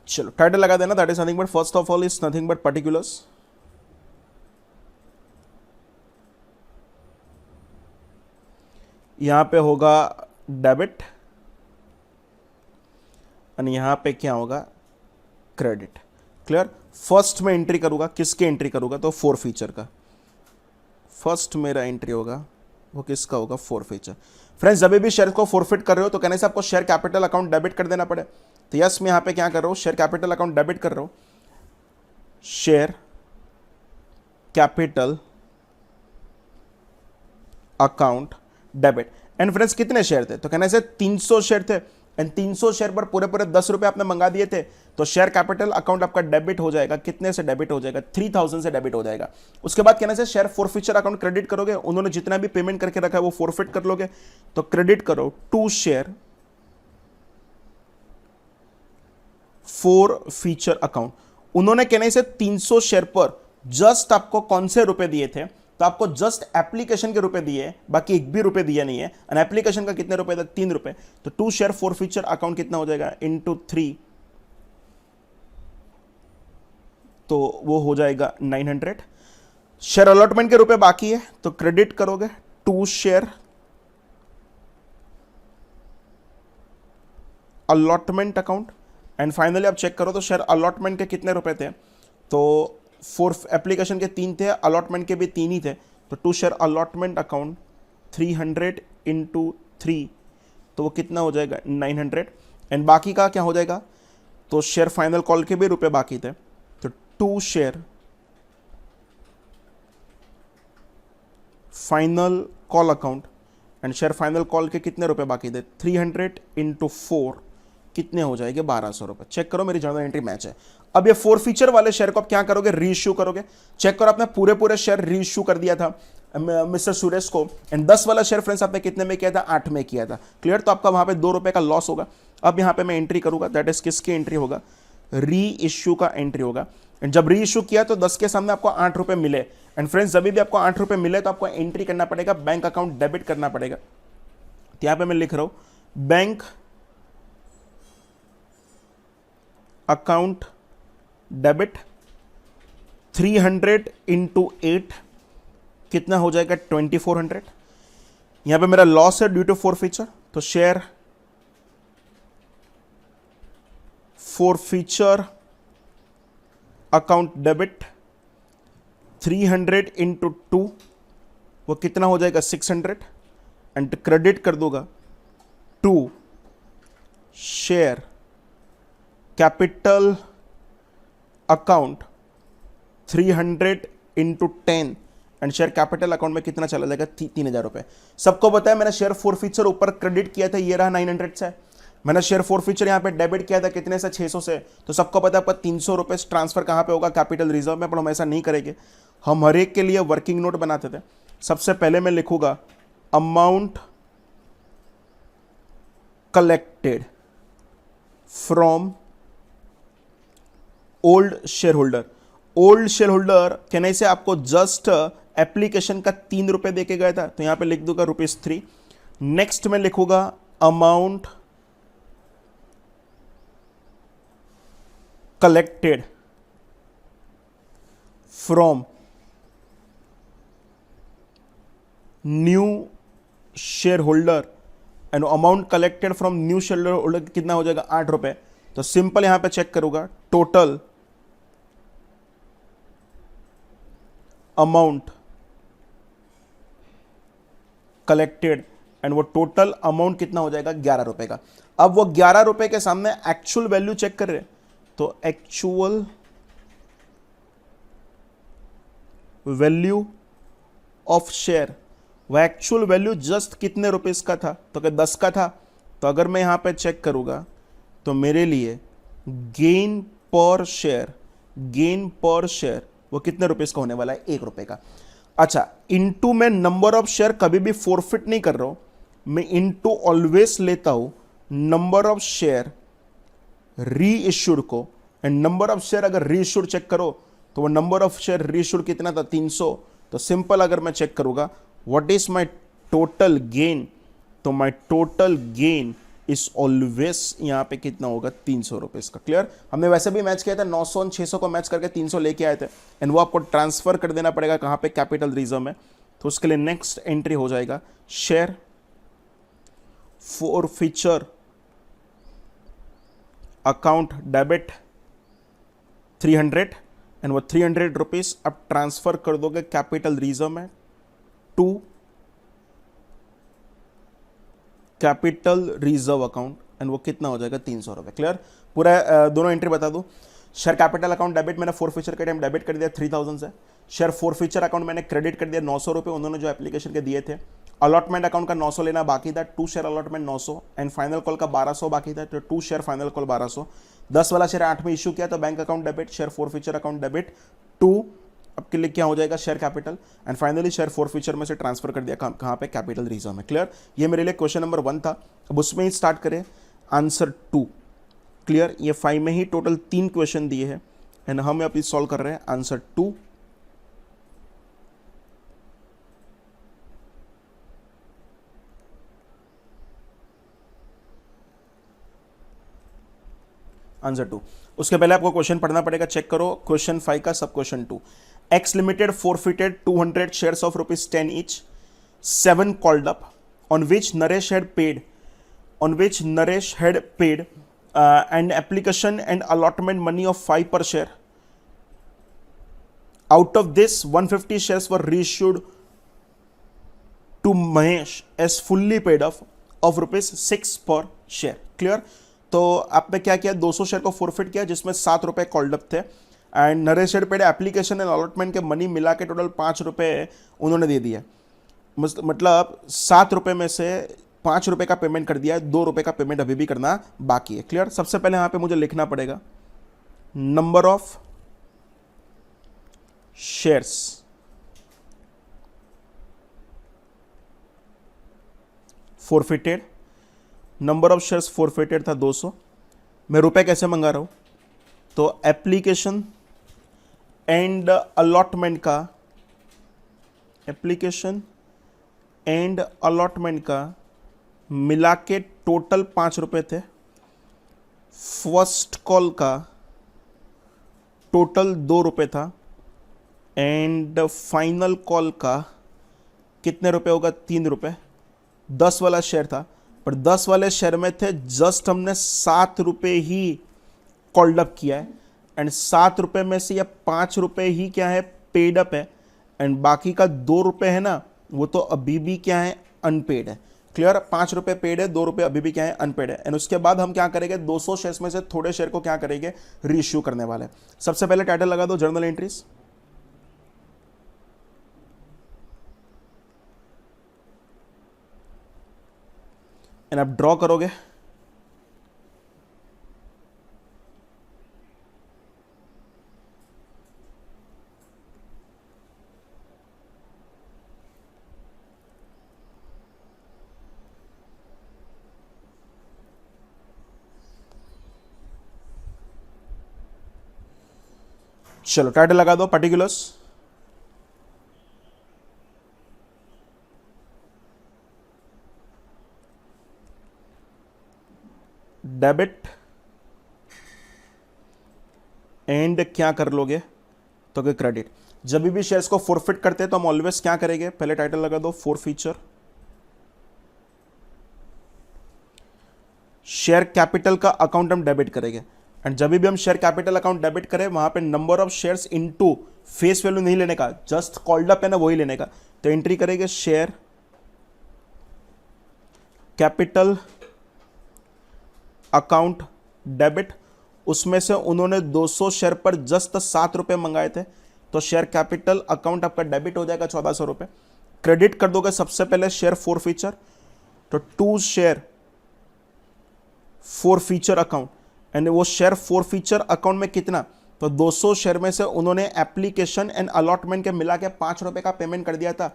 A: चलो टाइटल लगा देना, that is nothing but first of all is nothing but particulars. यहां पे होगा डेबिट और यहां पे क्या होगा, क्रेडिट। क्लियर। फर्स्ट में एंट्री करूंगा, किसके एंट्री करूंगा, तो फोर फीचर का फर्स्ट मेरा एंट्री होगा, वो किसका होगा, फोर फीचर। फ्रेंड्स जब भी शेयर को फोरफिट कर रहे हो तो कहने से आपको शेयर कैपिटल अकाउंट डेबिट कर देना पड़े। तो यस मैं यहां पे क्या कर रहा हूं, शेयर कैपिटल अकाउंट डेबिट कर रहा हूं, share capital account debit. And friends कितने शेयर थे, तो कहने से 300 शेयर थे एंड 300 शेयर पर पूरे पूरे 10 रुपए आपने मंगा दिए थे, तो शेयर कैपिटल अकाउंट आपका डेबिट हो जाएगा। कितने से डेबिट हो जाएगा, 3000 से डेबिट हो जाएगा। उसके बाद कहने से शेयर फॉरफीचर अकाउंट क्रेडिट करोगे, उन्होंने जितना भी पेमेंट करके रखा है वो फॉरफिट कर लोगे, तो क्रेडिट करो टू शेयर फॉरफीचर अकाउंट। उन्होंने कहने से 300 शेयर पर जस्ट आपको कौन से रुपए दिए थे, तो आपको जस्ट एप्लीकेशन के रुपए दिए, बाकी एक भी रुपए दिया नहीं है। एंड एप्लीकेशन का कितने रुपए था, 3 रुपए। तो टू शेयर फॉरफीचर अकाउंट कितना हो जाएगा, इंटू 3, तो वो हो जाएगा 900। शेयर अलॉटमेंट के रुपए बाकी है, तो क्रेडिट करोगे to share allotment account. And finally आप चेक करो तो शेयर अलॉटमेंट के कितने रुपए थे, तो फोर एप्लीकेशन के 3 थे, अलॉटमेंट के भी 3 ही थे, तो to share allotment account 300 into 3, तो वो कितना हो जाएगा, 900। एंड बाकी का क्या हो जाएगा, तो शेयर फाइनल कॉल के भी रुपए बाकी थे, तो to share final call account and share final call के कितने रुपए बाकी थे, 300 इंटू 4, कितने हो जाएंगे, 1200 रुपए। चेक करो मेरी जर्नल एंट्री मैच है। अब ये फोर फीचर वाले शेयर को आप क्या करोगे, रीइश्यू करोगे। चेक करो आपने पूरे पूरे शेयर रीइश्यू कर दिया था मिस्टर सुरेश को, एंड 10 वाला शेयर फ्रेंड्स आपने कितने में किया था, 8 में किया था। क्लियर। तो आपका वहां पे 2 रुपए का लॉस होगा। अब यहां पे मैं एंट्री करूंगा, दैट इज किसकी एंट्री होगा, री इश्यू का एंट्री होगा। एंड जब री इश्यू किया तो 10 के सामने आपको 8 रुपए मिले। एंड फ्रेंड्स जब भी आपको 8 रुपए मिले तो आपको एंट्री करना पड़ेगा, बैंक अकाउंट डेबिट करना पड़ेगा। तो यहां पे मैं लिख रहा हूं बैंक अकाउंट डेबिट 300 इंटू 8, कितना हो जाएगा, 2400। यहां पे मेरा लॉस है ड्यू टू फोर फीचर, तो share forfeiture account debit 300 into 2, वो कितना हो जाएगा, 600। एंड क्रेडिट कर दूंगा to share capital account 300 into 10 and share capital account में कितना चला जाएगा, 3000 रुपए। सबको बताया मैंने शेयर फोर फीचर ऊपर क्रेडिट किया था, ये रहा 900 से। मैंने शेयर फोर फीचर यहाँ पे डेबिट किया था कितने से, 600 से। तो सबको पता है आपका 300 रुपए ट्रांसफर कहाँ पे होगा, कैपिटल रिजर्व में। पर हम ऐसा नहीं करेंगे, हम हर एक के लिए वर्किंग नोट बनाते थे। सबसे पहले मैं लिखूंगा amount collected from old share holder. Old share holder कहने से आपको जस्ट एप्लीकेशन का 3 रुपए देके गया था, तो यहां पे लिख दूंगा ₹3। नेक्स्ट में लिखूंगा amount collected from new share holder. And amount collected from new share holder कितना हो जाएगा, 8 रुपए। तो सिंपल यहां पे चेक करूंगा टोटल अमाउंट कलेक्टेड, एंड वो टोटल अमाउंट कितना हो जाएगा, 11 रुपए का। अब वो 11 रुपए के सामने एक्चुअल वैल्यू चेक कर रहे हैं, तो एक्चुअल वैल्यू ऑफ शेयर, वो एक्चुअल वैल्यू जस्ट कितने रुपए का था, तो क्या 10 का था। तो अगर मैं यहां पे चेक करूंगा तो मेरे लिए गेन पर शेयर वो कितने रुपए का होने वाला है, 1 रुपए का। अच्छा, इनटू मैं नंबर ऑफ शेयर कभी भी फॉरफिट नहीं कर रहा हूं, मैं इनटू ऑलवेज लेता हूं number of share reissued को। एंड नंबर ऑफ शेयर अगर री इश्यूड चेक करो तो वो number of share reissued कितना था, 300। तो सिंपल अगर मैं चेक करूंगा what is my total gain, तो my total gain is always यहां पे कितना होगा, 300 रुपए का। क्लियर। हमने वैसे भी मैच किया था 900 और 600 को मैच करके 300 लेके आए थे, एंड वो आपको ट्रांसफर कर देना पड़ेगा कहां पे, कैपिटल रिजर्व में। तो उसके लिए नेक्स्ट एंट्री हो जाएगा share forfeiture account debit 300 and वो 300 रुपीज अब ट्रांसफर कर दोगे कैपिटल रिजर्व में to capital reserve account and वो कितना हो जाएगा 300 रुपए। क्लियर? पूरा दोनों एंट्री बता दो। शेयर कैपिटल अकाउंट डेबिट मैंने फोरफीचर के टाइम डेबिट कर दिया 3000 से। शेयर फोरफीचर अकाउंट मैंने क्रेडिट कर दिया 900 रुपए उन्होंने जो एप्लीकेशन के दिए थे। अलॉटमेंट अकाउंट का 900 लेना बाकी था, 2 share allotment 900 and final call का 1200 बाकी था, तो 2 शेयर फाइनल कॉल 1200। 10 वाला शेयर 8 में इशू किया तो bank account debit, share forfeiture account debit 2 आपके लिए क्या हो जाएगा share capital and finally share forfeiture में से ट्रांसफर कर दिया कहां पे कैपिटल रिजर्व में। क्लियर? ये मेरे लिए क्वेश्चन नंबर 1 था। अब उसमें ही स्टार्ट करें आंसर 2। क्लियर? ये 5 में ही टोटल 3 क्वेश्चन दिए हैं एंड हम अभी सॉल्व कर रहे हैं आंसर 2। आंसर 2। उसके पहले आपको क्वेश्चन पढ़ना पड़ेगा, चेक करो क्वेश्चन 5 का सब question 2। X limited forfeited 200 shares of ₹10 each, 7 called up, on which Naresh had paid an application and allotment money of 5 per share. Out of this 150 shares were reissued to Mahesh as fully paid off of ₹6 per share. Clear? तो आपने क्या किया, 200 share को forfeit किया जिसमें 7 रुपए called up थे and Naresh head paid application and allotment के मनी मिला के टोटल 5 रुपए उन्होंने दे दिया। मतलब 7 रुपए में से 5 रुपए का पेमेंट कर दिया है, 2 रुपए का पेमेंट अभी भी करना बाकी है। क्लियर? सबसे पहले यहां पे मुझे लिखना पड़ेगा number of shares forfeited. Number of shares forfeited था 200। मैं रुपए कैसे मंगा रहा हूं, तो एप्लीकेशन एंड अलॉटमेंट का मिला के टोटल 5 रुपए थे। फर्स्ट कॉल का टोटल 2 रुपए था एंड फाइनल कॉल का कितने रुपए होगा, 3 रुपए। 10 वाला शेयर था पर 10 वाले शेयर में थे जस्ट हमने 7 रुपए ही कॉल्ड अप किया है एंड 7 रुपए में से ये 5 रुपए ही क्या है पेड अप है एंड बाकी का 2 रुपए है ना वो तो अभी भी क्या है अनपेड है। क्लियर? 5 रुपए पेड है, 2 रुपए अभी भी क्या है अनपेड है एंड उसके बाद हम क्या करेंगे 200 शेयर्स में से थोड़े शेयर को क्या करेंगे रीइश्यू करने वाले। सबसे पहले टाइटल लगा दो जर्नल एंट्रीज। एंड आप ड्रॉ करोगे चलो टाइटल लगा दो पर्टिकुलर्स। डेबिट एंड क्या कर लोगे तो कि क्रेडिट। जब भी शेयर्स को फोरफिट करते हैं तो हम ऑलवेज क्या करेंगे, पहले टाइटल लगा दो फोरफीचर। शेयर कैपिटल का अकाउंट हम डेबिट करेंगे एंड जब भी हम शेयर कैपिटल अकाउंट डेबिट करें वहां पे number of shares into face value नहीं लेने का, जस्ट कॉल्ड अप है ना वही लेने का। तो एंट्री करेंगे शेयर कैपिटल अकाउंट डेबिट, उसमें से उन्होंने 200 शेयर पर जस्ट 7 रुपए मंगाए थे तो शेयर कैपिटल अकाउंट आपका डेबिट हो जाएगा 1400 रुपए। क्रेडिट कर दोगे सबसे पहले शेयर फोरफीचर, तो 2 शेयर फोरफीचर अकाउंट एंड वो शेयर फोरफीचर अकाउंट में कितना, तो 200 शेयर में से उन्होंने एप्लीकेशन एंड अलॉटमेंट के मिला के 5 रुपए का पेमेंट कर दिया था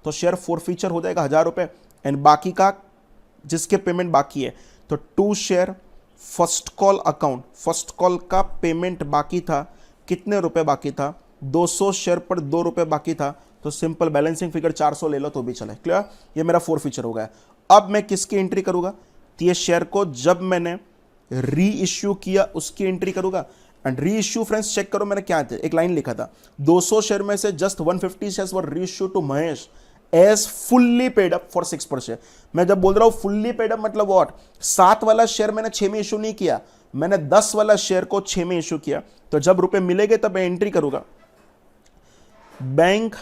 A: तो शेयर फोरफीचर हो जाएगा 1000 रुपए एंड बाकी का जिसके पेमेंट बाकी है तो 2 share first call account, first call का पेमेंट बाकी था, कितने रुपए बाकी था, 200 शेयर पर 2 रुपए बाकी था तो सिंपल बैलेंसिंग फिगर 400 ले लो तो भी चले। क्लियर? ये मेरा फोरफीचर हो गया। अब मैं किसकी एंट्री करूंगा, तो ये शेयर को जब मैंने री इश्यू किया उसकी एंट्री करूंगा and re issue friends check करो मैंने क्या था, एक लाइन लिखा था 200 शेयर में से just 150 shares were reissue to Mahesh as fully paid up for 6 per share. मैं जब बोल रहा हूं फुल्ली पेड अप मतलब व्हाट, 7 वाला शेयर मैंने 6 में इशू नहीं किया, मैंने 10 वाला शेयर को 6 में इशू किया। तो जब रुपए मिलेंगे तब मैं एंट्री करूंगा। Bank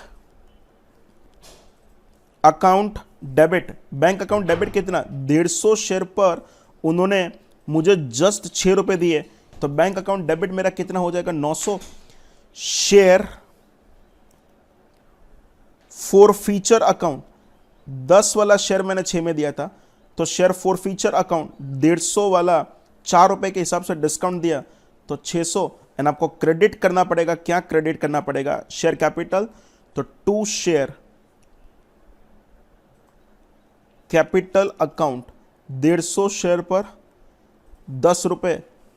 A: account debit, bank account debit कितना, 150 शेयर पर उन्होंने मुझे जस्ट 6 रुपए दिए, तो बैंक अकाउंट डेबिट मेरा कितना हो जाएगा, 900। शेयर फॉर फीचर अकाउंट, 10 वाला शेयर मैंने 6 में दिया था, तो शेयर फॉर फीचर अकाउंट 150 वाला 4 रुपए के हिसाब से डिस्काउंट दिया तो 600। एंड आपको क्रेडिट करना पड़ेगा, क्या क्रेडिट करना पड़ेगा, शेयर कैपिटल। तो to share capital account 150 share पर 10 रुपए,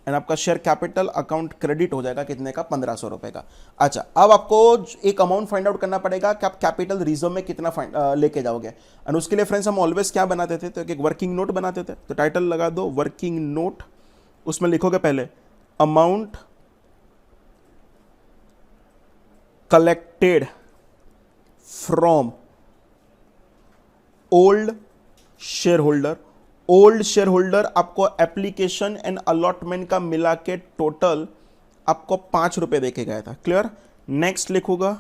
A: एंड आपका शेयर कैपिटल अकाउंट क्रेडिट हो जाएगा कितने का, 1500 रुपए का। अच्छा, अब आपको एक अमाउंट फाइंड आउट करना पड़ेगा कि आप कैपिटल रिजर्व में कितना लेके जाओगे। एंड उसके लिए फ्रेंड्स हम ऑलवेज क्या बनाते थे, तो एक वर्किंग नोट बनाते थे। तो टाइटल लगा दो वर्किंग नोट, उसमें लिखोगे पहले amount collected from old share holder. Old share holder आपको एप्लीकेशन एंड अलॉटमेंट का मिला के टोटल आपको 5 रुपए देके गया था। क्लियर। नेक्स्ट लिखूंगा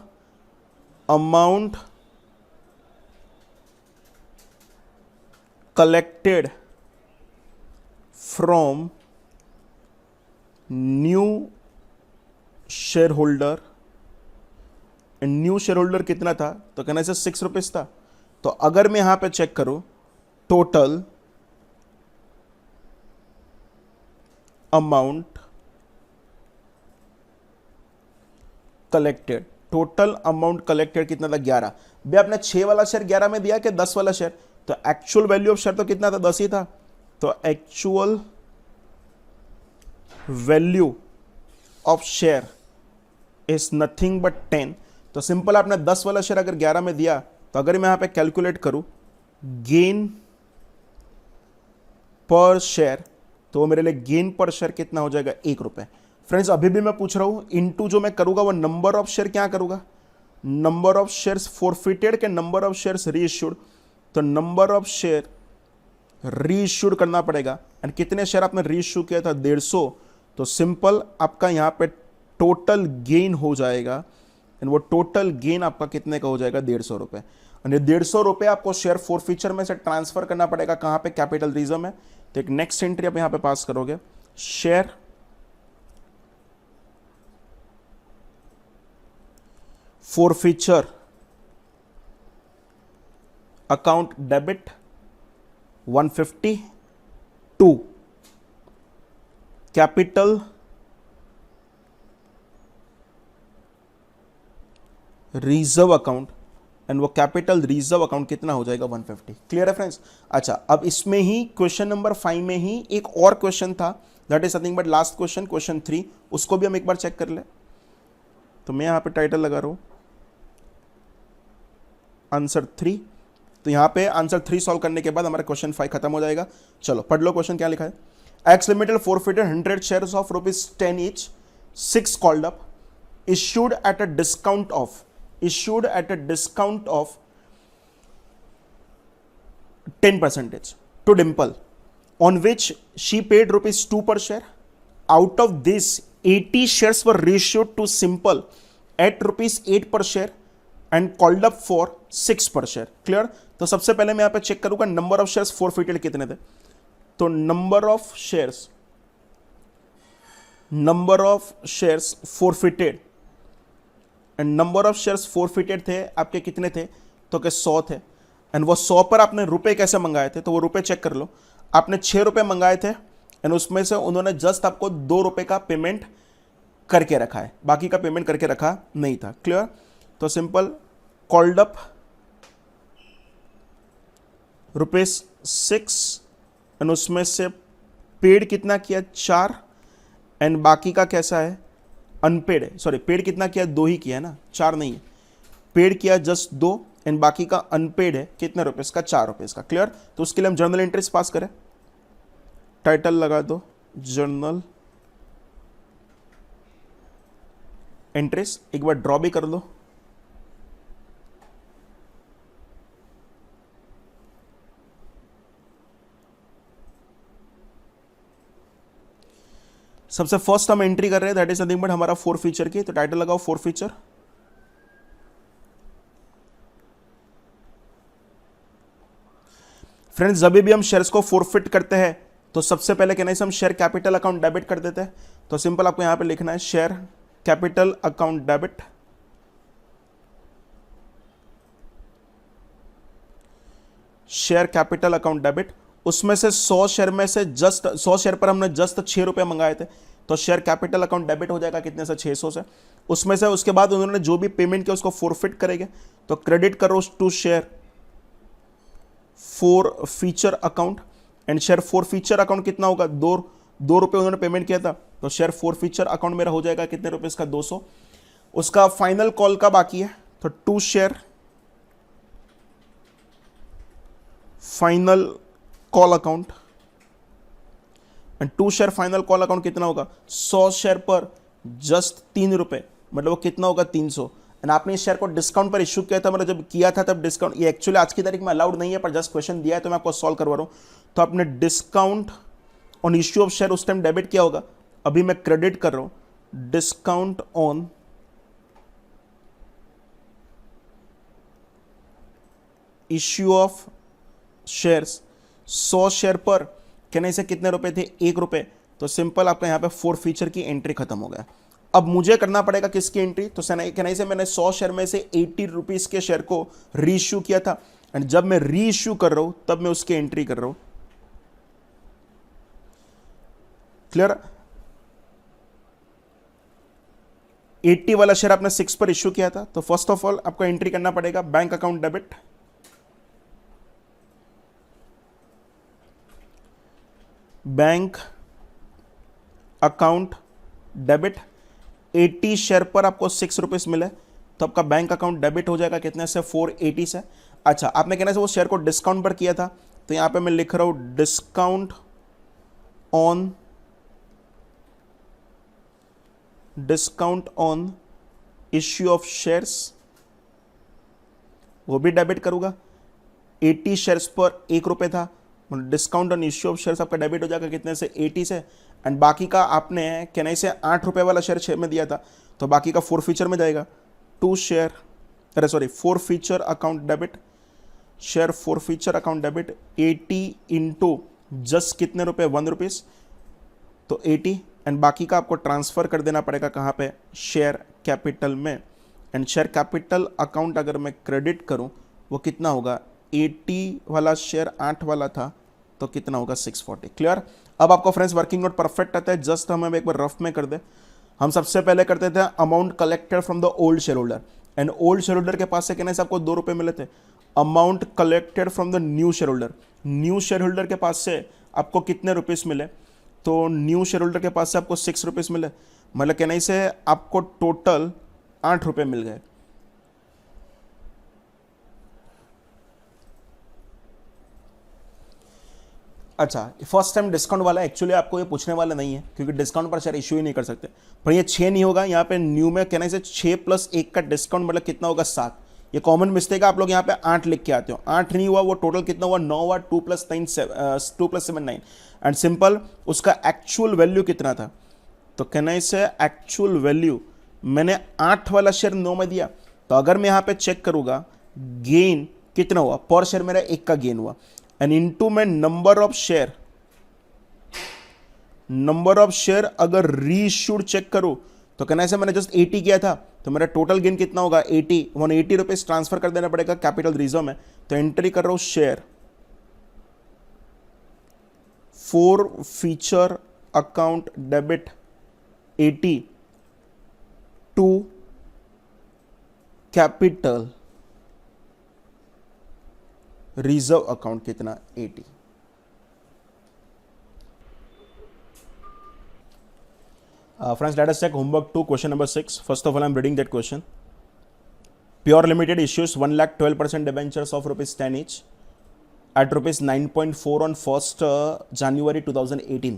A: amount collected from new share holder. New share holder कितना था, तो कहना से 6 रुपीज था। तो अगर मैं यहां पे चेक करूं total amount collected, total amount collected कितना था, 11। भैया आपने 6 वाला शेयर 11 में दिया कि 10 वाला शेयर, तो एक्चुअल वैल्यू ऑफ शेयर तो कितना था, 10 ही था। तो actual value of share is nothing but 10। तो सिंपल आपने 10 वाला शेयर अगर 11 में दिया, तो अगर मैं यहां पे कैलकुलेट करूं गेन पर शेयर, तो मेरे लिए गेन पर शेयर कितना हो जाएगा, 1 रुपए। फ्रेंड्स अभी भी मैं पूछ रहा हूं, इनटू जो मैं करूंगा वो नंबर ऑफ शेयर क्या करूंगा, नंबर ऑफ शेयर्स फॉरफिटेड के नंबर ऑफ शेयर्स रीइश्यूड। तो नंबर ऑफ शेयर रीइश्यूड करना पड़ेगा। एंड कितने शेयर आपने रीइश्यू किया था, 150। तो सिंपल आपका यहां पे टोटल गेन हो जाएगा, एंड वो टोटल गेन आपका कितने का हो जाएगा, 150 रुपए। और 150 रुपए आपको शेयर फॉरफीचर में से ट्रांसफर करना पड़ेगा कहां पे, कैपिटल रिजर्व में। तो एक नेक्स्ट एंट्री आप यहां पे पास करोगे, share forfeiture account debit 150 to capital reserve account, and वो कैपिटल रिजर्व अकाउंट कितना हो जाएगा, 150। क्लियर है फ्रेंड्स। अच्छा, अब इसमें ही क्वेश्चन नंबर 5 में ही एक और क्वेश्चन था, that is nothing but last question, question 3। उसको भी हम एक बार चेक कर ले। तो मैं यहां पे टाइटल लगा रहा हूं आंसर 3। तो यहां पे आंसर 3 सॉल्व करने के बाद हमारा क्वेश्चन 5 खत्म हो जाएगा। चलो पढ़ लो क्वेश्चन क्या लिखा है। X limited forfeited 100 shares of ₹10 each, 6 called up, issued at a discount of 10% to Dimple, on which she paid ₹2 per share. Out of this, 80 shares were reissued to Simple at ₹8 per share and called up for 6 per share. Clear? तो सबसे पहले मैं यहां पे check करूंगा number of shares forfeited कितने थे। तो number of shares forfeited and number of shares forfeited थे आपके कितने थे, तो के 100 थे। एंड वो 100 पर आपने रुपए कैसे मंगाए थे, तो वो रुपए चेक कर लो। आपने 6 रुपए मंगाए थे, एंड उसमें से उन्होंने जस्ट आपको 2 रुपए का पेमेंट करके रखा है, बाकी का पेमेंट करके रखा नहीं था। क्लियर। तो सिंपल कॉल्ड अप ₹6, एंड उसमें से पेड कितना किया, 4, एंड बाकी का कैसा है, अनपेड है। सॉरी, पेड कितना किया, 2 ही किया ना, 4 नहीं है। पेड किया जस्ट 2, एंड बाकी का अनपेड है कितने रुपए का, 4 रुपए का। क्लियर। तो उसके लिए हम जर्नल एंट्रीज पास करें। टाइटल लगा दो जर्नल एंट्रीज, एक बार ड्रॉ भी कर लो। सबसे फर्स्ट हम एंट्री कर रहे हैं, दैट इज नथिंग बट हमारा फोर फीचर की, तो टाइटल लगाओ फोर फीचर। फ्रेंड्स जब भी हम शेयर्स को फोरफिट करते हैं तो सबसे पहले कहना है हम शेयर कैपिटल अकाउंट डेबिट कर देते हैं। तो सिंपल आपको यहां पे लिखना है share capital account debit, share capital account debit. उसमें से 100 शेयर में से जस्ट 100 शेयर पर हमने जस्ट 6 रुपए मंगाए थे, तो शेयर कैपिटल अकाउंट डेबिट हो जाएगा कितने से, 600 से। उसमें से उसके बाद उन्होंने जो भी पेमेंट किया उसको फोरफिट करेंगे, तो क्रेडिट करो to share forfeiture account. And share forfeiture account कितना होगा, 2 रुपए उन्होंने पेमेंट किया था, तो शेयर फोर फीचर अकाउंट मेरा हो जाएगा कितने रुपए इसका, 200। उसका फाइनल कॉल का बाकी है, तो to share final call account. And to share final call account कितना होगा, 100 शेयर पर जस्ट 3 रुपए, मतलब वो कितना होगा, 300। एंड आपने इस शेयर को डिस्काउंट पर इशू किया था, मतलब जब किया था तब डिस्काउंट, ये एक्चुअली आज की तारीख में अलाउड नहीं है, पर जस्ट क्वेश्चन दिया है तो मैं आपको सॉल्व करवा रहा हूं। तो आपने discount on issue of share उस टाइम डेबिट किया होगा, अभी मैं क्रेडिट कर रहा हूं discount on issue of shares. 100 share पर कहने से कितने रुपए थे, 1 रुपए। तो सिंपल आपका यहां पे फोर फीचर की एंट्री खत्म हो गया। अब मुझे करना पड़ेगा किसकी एंट्री, तो कहने से मैंने 100 शेयर में से 80 रुपीज के शेयर को री इश्यू किया था, एंड जब मैं री इश्यू कर रहा हूं तब मैं उसकी एंट्री कर रहा हूं। क्लियर। 80 वाला शेयर आपने 6 पर इश्यू किया था, तो फर्स्ट ऑफ ऑल आपको एंट्री करना पड़ेगा bank account debit, bank account debit. 80 share पर आपको 6 रुपीज मिले, तो आपका बैंक अकाउंट डेबिट हो जाएगा कितने से, 480 से। अच्छा, आपने कहना से वो शेयर को डिस्काउंट पर किया था, तो यहां पे मैं लिख रहा हूं discount on issue of shares, वो भी डेबिट करूंगा। 80 शेयर्स पर 1 रुपए था, discount on issue of shares आपका डेबिट हो जाएगा कितने से, 80 से। एंड बाकी का आपने कहने से 8 रुपए वाला शेयर 6 में दिया था, तो बाकी का फोर फीचर में जाएगा। Four feature account debit, share forfeiture account debit 80 into just कितने रुपए, 1 रुपीज, तो 80। एंड बाकी का आपको ट्रांसफर कर देना पड़ेगा कहाँ पे, शेयर कैपिटल में। एंड शेयर कैपिटल अकाउंट अगर मैं क्रेडिट करूं वो कितना होगा, 80 वाला शेयर 8 वाला था, तो कितना होगा, 640। क्लियर। अब आपको फ्रेंड्स वर्किंग नोट परफेक्ट आता है, जस्ट हम एक बार रफ में कर दे। हम सबसे पहले करते थे amount collected from the old share holder, and old share holder के पास से कहने से आपको 2 रुपए मिले थे। Amount collected from the new share holder, new share holder के पास से आपको कितने रुपीस मिले, तो न्यू शेयर होल्डर के पास से आपको 6 रुपीस मिले, मतलब कहने से आपको टोटल 8 रुपए मिल गए। अच्छा, फर्स्ट टाइम डिस्काउंट वाला एक्चुअली आपको ये पूछने वाला नहीं है, क्योंकि डिस्काउंट पर शेयर इश्यू ही नहीं कर सकते, पर ये 6 नहीं होगा, यहाँ पे न्यू में कहने से 6 + 1 का डिस्काउंट मतलब कितना होगा, 7। ये कॉमन मिस्टेक है, आप लोग यहाँ पे 8 लिख के आते हो, 8 नहीं हुआ, वो टोटल कितना हुआ, 9 हुआ, 2 + 7 9। एंड सिंपल उसका एक्चुअल वैल्यू कितना था, तो कहने से एक्चुअल वैल्यू मैंने 8 वाला शेयर 9 में दिया, तो अगर मैं यहाँ पे चेक करूंगा गेन कितना हुआ, पर शेयर मेरा 1 का गेन हुआ, एंड इनटू में नंबर ऑफ शेयर अगर रीइश्यूड चेक करूं तो कहना है मैंने जस्ट 80 किया था, तो मेरा टोटल गेन कितना होगा, 80। 180 रुपीज ट्रांसफर कर देना पड़ेगा कैपिटल रिजर्व में, तो एंट्री कर रहा हूं share forfeiture account debit 80 to capital reserve account कितना, 80। Friends, let us check homework 2, question number 6. First of all, I'm reading that question. Pure Limited issues 1,12% debentures of rupees 10 each at rupees 9.4 on 1st January 2018.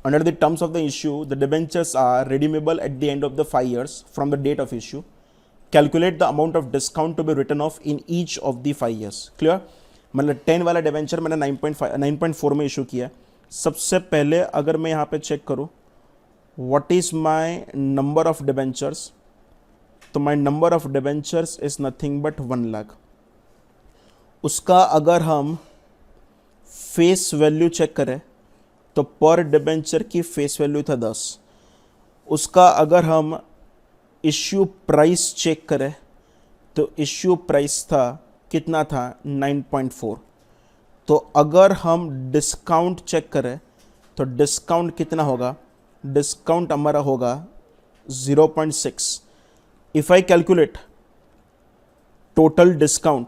A: Under the terms of the issue, the debentures are redeemable at the end of the 5 years from the date of issue. Calculate the amount of discount to be written off in each of the 5 years. Clear? मतलब 10 वाला debenture मैंने 9.4 में issue किया। सबसे पहले अगर मैं यहाँ पे चेक करूँ what is my number of debentures, तो my number of debentures is nothing but 1 lakh. उसका अगर हम फेस वैल्यू चेक करें तो पर डिबेंचर की फेस वैल्यू था 10। उसका अगर हम इश्यू प्राइस चेक करें तो इश्यू प्राइस था कितना था 9.4। तो अगर हम डिस्काउंट चेक करें तो डिस्काउंट कितना होगा, डिस्काउंट हमारा होगा 0.6। If I calculate total discount,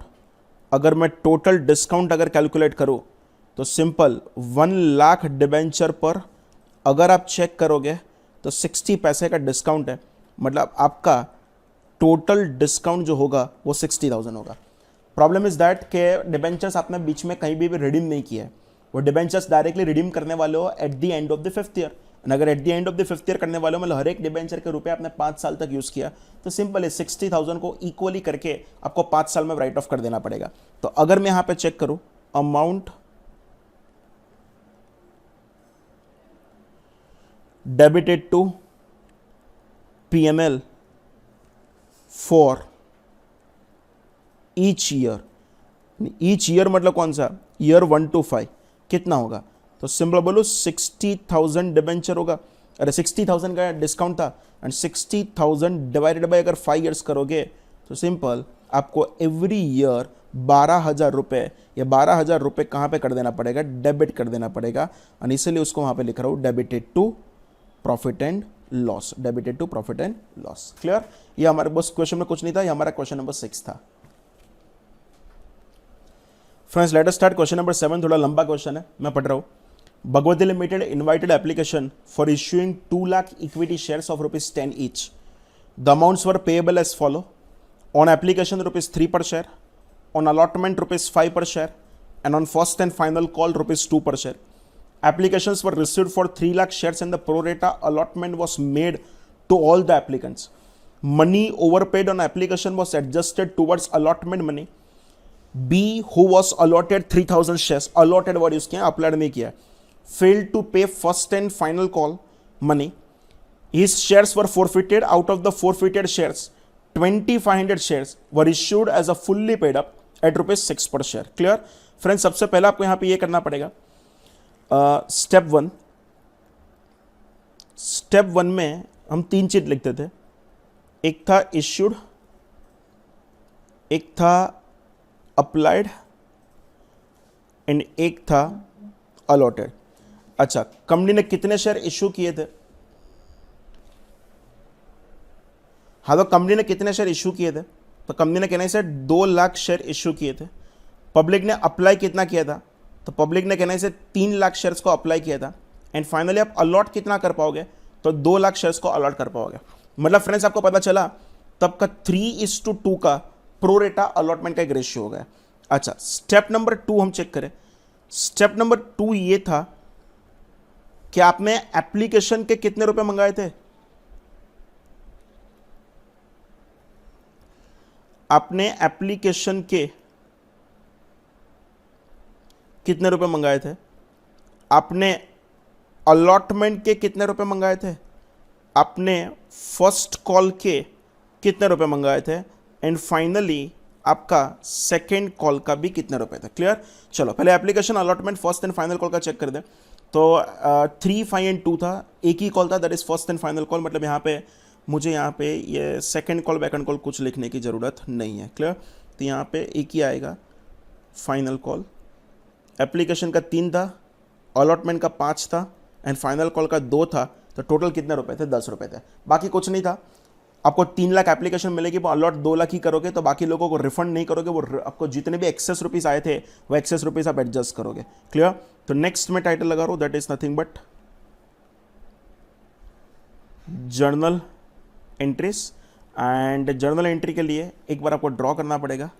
A: अगर मैं टोटल डिस्काउंट अगर कैलकुलेट करूं तो सिंपल 1 लाख डिबेंचर पर अगर आप चेक करोगे तो 60 पैसे का डिस्काउंट है, मतलब आपका टोटल डिस्काउंट जो होगा वो 60,000 होगा। प्रॉब्लम इज दैट के डिबेंचर्स आपने बीच में कहीं भी रिडीम नहीं किया है, वो डिबेंचर्स डायरेक्टली रिडीम करने वाले हो at the end of the 5th year. अगर at the end of the 5th year करने वाले हो, मतलब हर एक डिबेंचर के रुपए आपने 5 साल तक यूज किया, तो सिंपल है 60,000 को इक्वली करके आपको 5 साल में राइट ऑफ कर देना पड़ेगा। तो अगर मैं यहां पे चेक करूं amount debited to PML for each year मतलब कौन सा, ईयर 1 to 5 कितना होगा, तो सिंपल बोलो 60,000 डिबेंचर होगा। अरे 60,000 का डिस्काउंट था एंड 60,000 डिवाइडेड बाय अगर 5 ईयर्स करोगे तो सिंपल आपको एवरी ईयर 12,000 रुपये या 12,000 रुपये कहाँ पे कर देना पड़ेगा, डेबिट कर देना पड़ेगा। और इसलिए उसको वहाँ पे लिख रहा हूँ debited to profit and loss, debited to profit and loss. Clear? ये हमारे बस क्वेश्चन में कुछ नहीं था, ये हमारा क्वेश्चन नंबर 6 था। Friends let us start question number 7। थोड़ा लंबा क्वेश्चन है, मैं पढ़ रहा हूँ। Bhagwati limited invited application for issuing 2 lakh equity shares of ₹10 each. The amounts were payable as follow. On application ₹3 per share, on allotment ₹5 per share, and on first and final call ₹2 per share. Applications were received for 3 lakh shares and the pro rata allotment was made to all the applicants. Money overpaid on application was adjusted towards allotment money. B who was allotted 3,000 shares, allotted word use किया, applied नहीं किया, failed to pay first and final call money. His shares were forfeited. Out of the forfeited shares, 2,500 shares were issued as a fully paid up at ₹6 per share. Clear? Friends, सबसे पहले आपको यहाँ पे ये करना पड़ेगा, स्टेप वन में हम 3 चीज लिखते थे, एक था इश्यूड, एक था अप्लाइड एंड एक था अलॉटेड। अच्छा, कंपनी ने कितने शेयर इश्यू किए थे? हाँ, तो कंपनी ने कितने शेयर इश्यू किए थे? तो कंपनी ने कहने से 2 लाख शेयर इश्यू किए थे। पब्लिक ने अप्लाई कितना किया था? तो पब्लिक ने कहने से 3 लाख शेयर्स को अप्लाई किया था। एंड फाइनली आप अलॉट कितना कर पाओगे? तो 2 लाख शेयर्स को अलॉट कर पाओगे। मतलब फ्रेंड्स आपको पता चला तब का 3:2 का प्रो रेटा अलॉटमेंट का एक रेशियो हो गया। अच्छा, स्टेप नंबर 2 हम चेक करें। स्टेप नंबर 2 ये था कि आपने एप्लीकेशन के कितने रुपए मंगाए थे? आपने एप्लीकेशन के कितने रुपए मंगाए थे? आपने अलॉटमेंट के कितने रुपए मंगाए थे? आपने फर्स्ट कॉल के कितने रुपए मंगाए थे? एंड फाइनली आपका सेकेंड कॉल का भी कितने रुपए थे? क्लियर? चलो पहले application, allotment, first and final call का चेक कर दे। तो 3, 5 एंड 2 था, एक ही कॉल था, that is first and final call. मतलब यहाँ पे मुझे यहाँ पे ये सेकेंड कॉल बैकेंड कॉल कुछ लिखने की ज़रूरत नहीं है। क्लियर? तो यहाँ पे एक ही आएगा फाइनल कॉल। एप्लीकेशन का 3 था, अलॉटमेंट का 5 था एंड फाइनल कॉल का 2 था। तो टोटल कितने रुपए थे? 10 रुपए थे, बाकी कुछ नहीं था। आपको 3 लाख एप्लीकेशन मिलेगी, वो अलॉट 2 लाख ही करोगे, तो बाकी लोगों को रिफंड नहीं करोगे, वो आपको जितने भी एक्सेस रुपीस आए थे वो एक्सेस रुपीस आप एडजस्ट करोगे। क्लियर? तो नेक्स्ट में टाइटल लगा रहा हूं, that is nothing but journal entries. And journal entry के लिए एक बार आपको ड्रॉ करना पड़ेगा।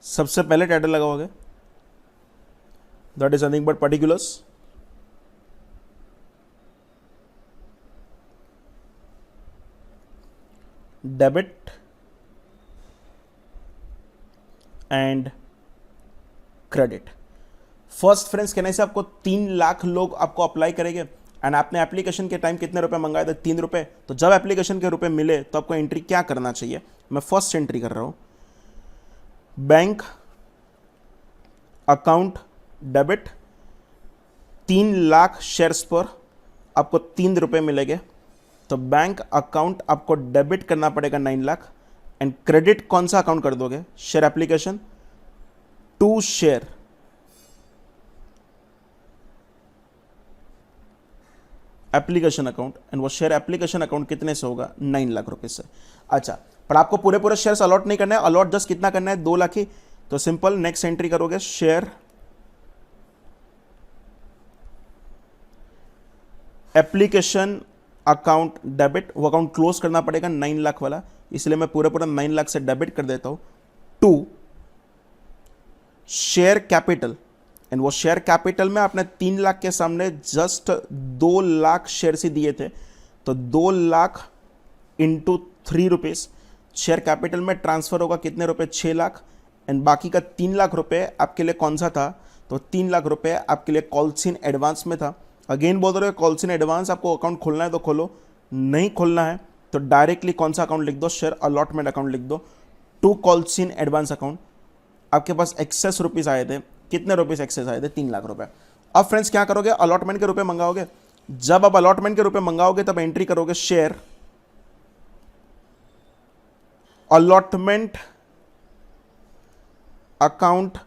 A: सबसे पहले टाइटल लगाओगे, that is nothing but particulars, debit and credit. First friends कहने से आपको 3 लाख लोग आपको अप्लाई करेंगे एंड आपने एप्लीकेशन के टाइम कितने रुपए मंगाए थे? 3 रुपए। तो जब एप्लीकेशन के रुपए मिले तो आपको एंट्री क्या करना चाहिए? मैं फर्स्ट एंट्री कर रहा हूं, bank account debit, 3 lakh shares पर आपको 3 रुपए मिलेंगे, तो बैंक अकाउंट आपको डेबिट करना पड़ेगा 9 लाख एंड क्रेडिट कौन सा अकाउंट कर दोगे? Share application to share application account and वो शेयर एप्लीकेशन अकाउंट कितने से होगा? 9 लाख रुपए से। अच्छा, पर आपको पूरे शेयर्स अलॉट नहीं करना है, अलॉट जस्ट कितना करना है? 2 लाख ही। तो सिंपल नेक्स्ट एंट्री करोगे, शेयर एप्लीकेशन अकाउंट डेबिट, वो अकाउंट क्लोज करना पड़ेगा 9 लाख वाला, इसलिए मैं पूरा 9 लाख से डेबिट कर देता हूं टू शेयर कैपिटल एंड वो शेयर कैपिटल में आपने 3 लाख के सामने जस्ट 2 लाख शेयर ही दिए थे, तो 2 lakh into 3 rupees share capital में ट्रांसफर होगा कितने रुपए? 6 लाख एंड बाकी का 3 लाख रुपए आपके लिए कौन सा था? तो 3 लाख रुपए आपके लिए कॉल्स इन एडवांस में था। अगेन बोल रहे हो कॉल्स इन एडवांस, आपको अकाउंट खोलना है तो खोलो, नहीं खोलना है तो डायरेक्टली कौन सा अकाउंट लिख दो? शेयर अलॉटमेंट अकाउंट लिख दो to calls in advance account. आपके पास एक्सेस रुपीज आए थे, कितने रुपीज एक्सेस आए थे? 3 लाख रुपए। अब फ्रेंड्स क्या करोगे? अलॉटमेंट के रुपए मंगाओगे। जब आप अलॉटमेंट के रुपए मंगाओगे तब एंट्री करोगे share allotment account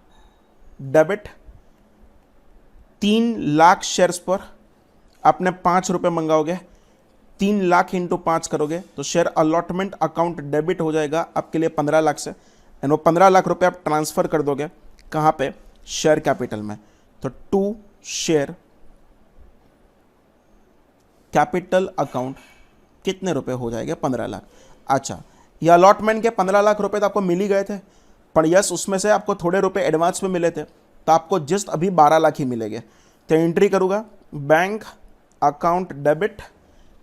A: debit, 3 lakh shares पर आपने 5 रुपए मंगाओगे, 3 लाख इंटू 5 करोगे तो शेयर अलॉटमेंट अकाउंट डेबिट हो जाएगा आपके लिए 15 लाख से एंड वो 15 लाख रुपए आप ट्रांसफर कर दोगे कहां पे? शेयर कैपिटल में। तो टू शेयर कैपिटल अकाउंट कितने रुपए हो जाएंगे? 15 लाख। अच्छा, ये अलॉटमेंट के 15 लाख रुपए तो आपको मिल ही गए थे, पर यस उसमें से आपको थोड़े रुपए एडवांस में मिले थे, तो आपको जस्ट अभी 12 लाख ही मिलेंगे। तो एंट्री करूंगा बैंक अकाउंट डेबिट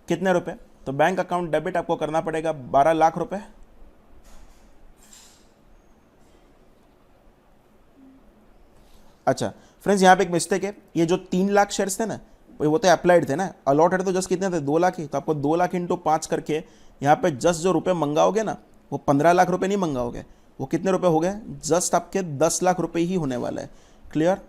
A: कितने रुपए? तो बैंक अकाउंट डेबिट आपको करना पड़ेगा 12 लाख रुपए अच्छा फ्रेंड्स, यहां पे एक मिस्टेक है, ये जो 3 लाख शेयर्स थे ना वो तो अप्लाइड थे ना, अलॉटेड तो जस्ट कितने थे? 2 लाख ही। तो आपको 2 लाख इंटू 5 करके यहाँ पे जस्ट जो रुपए मंगाओगे ना वो 15 लाख रुपए नहीं मंगाओगे, वो कितने रुपए हो गए? जस्ट आपके 10 लाख रुपए ही होने वाला है। क्लियर?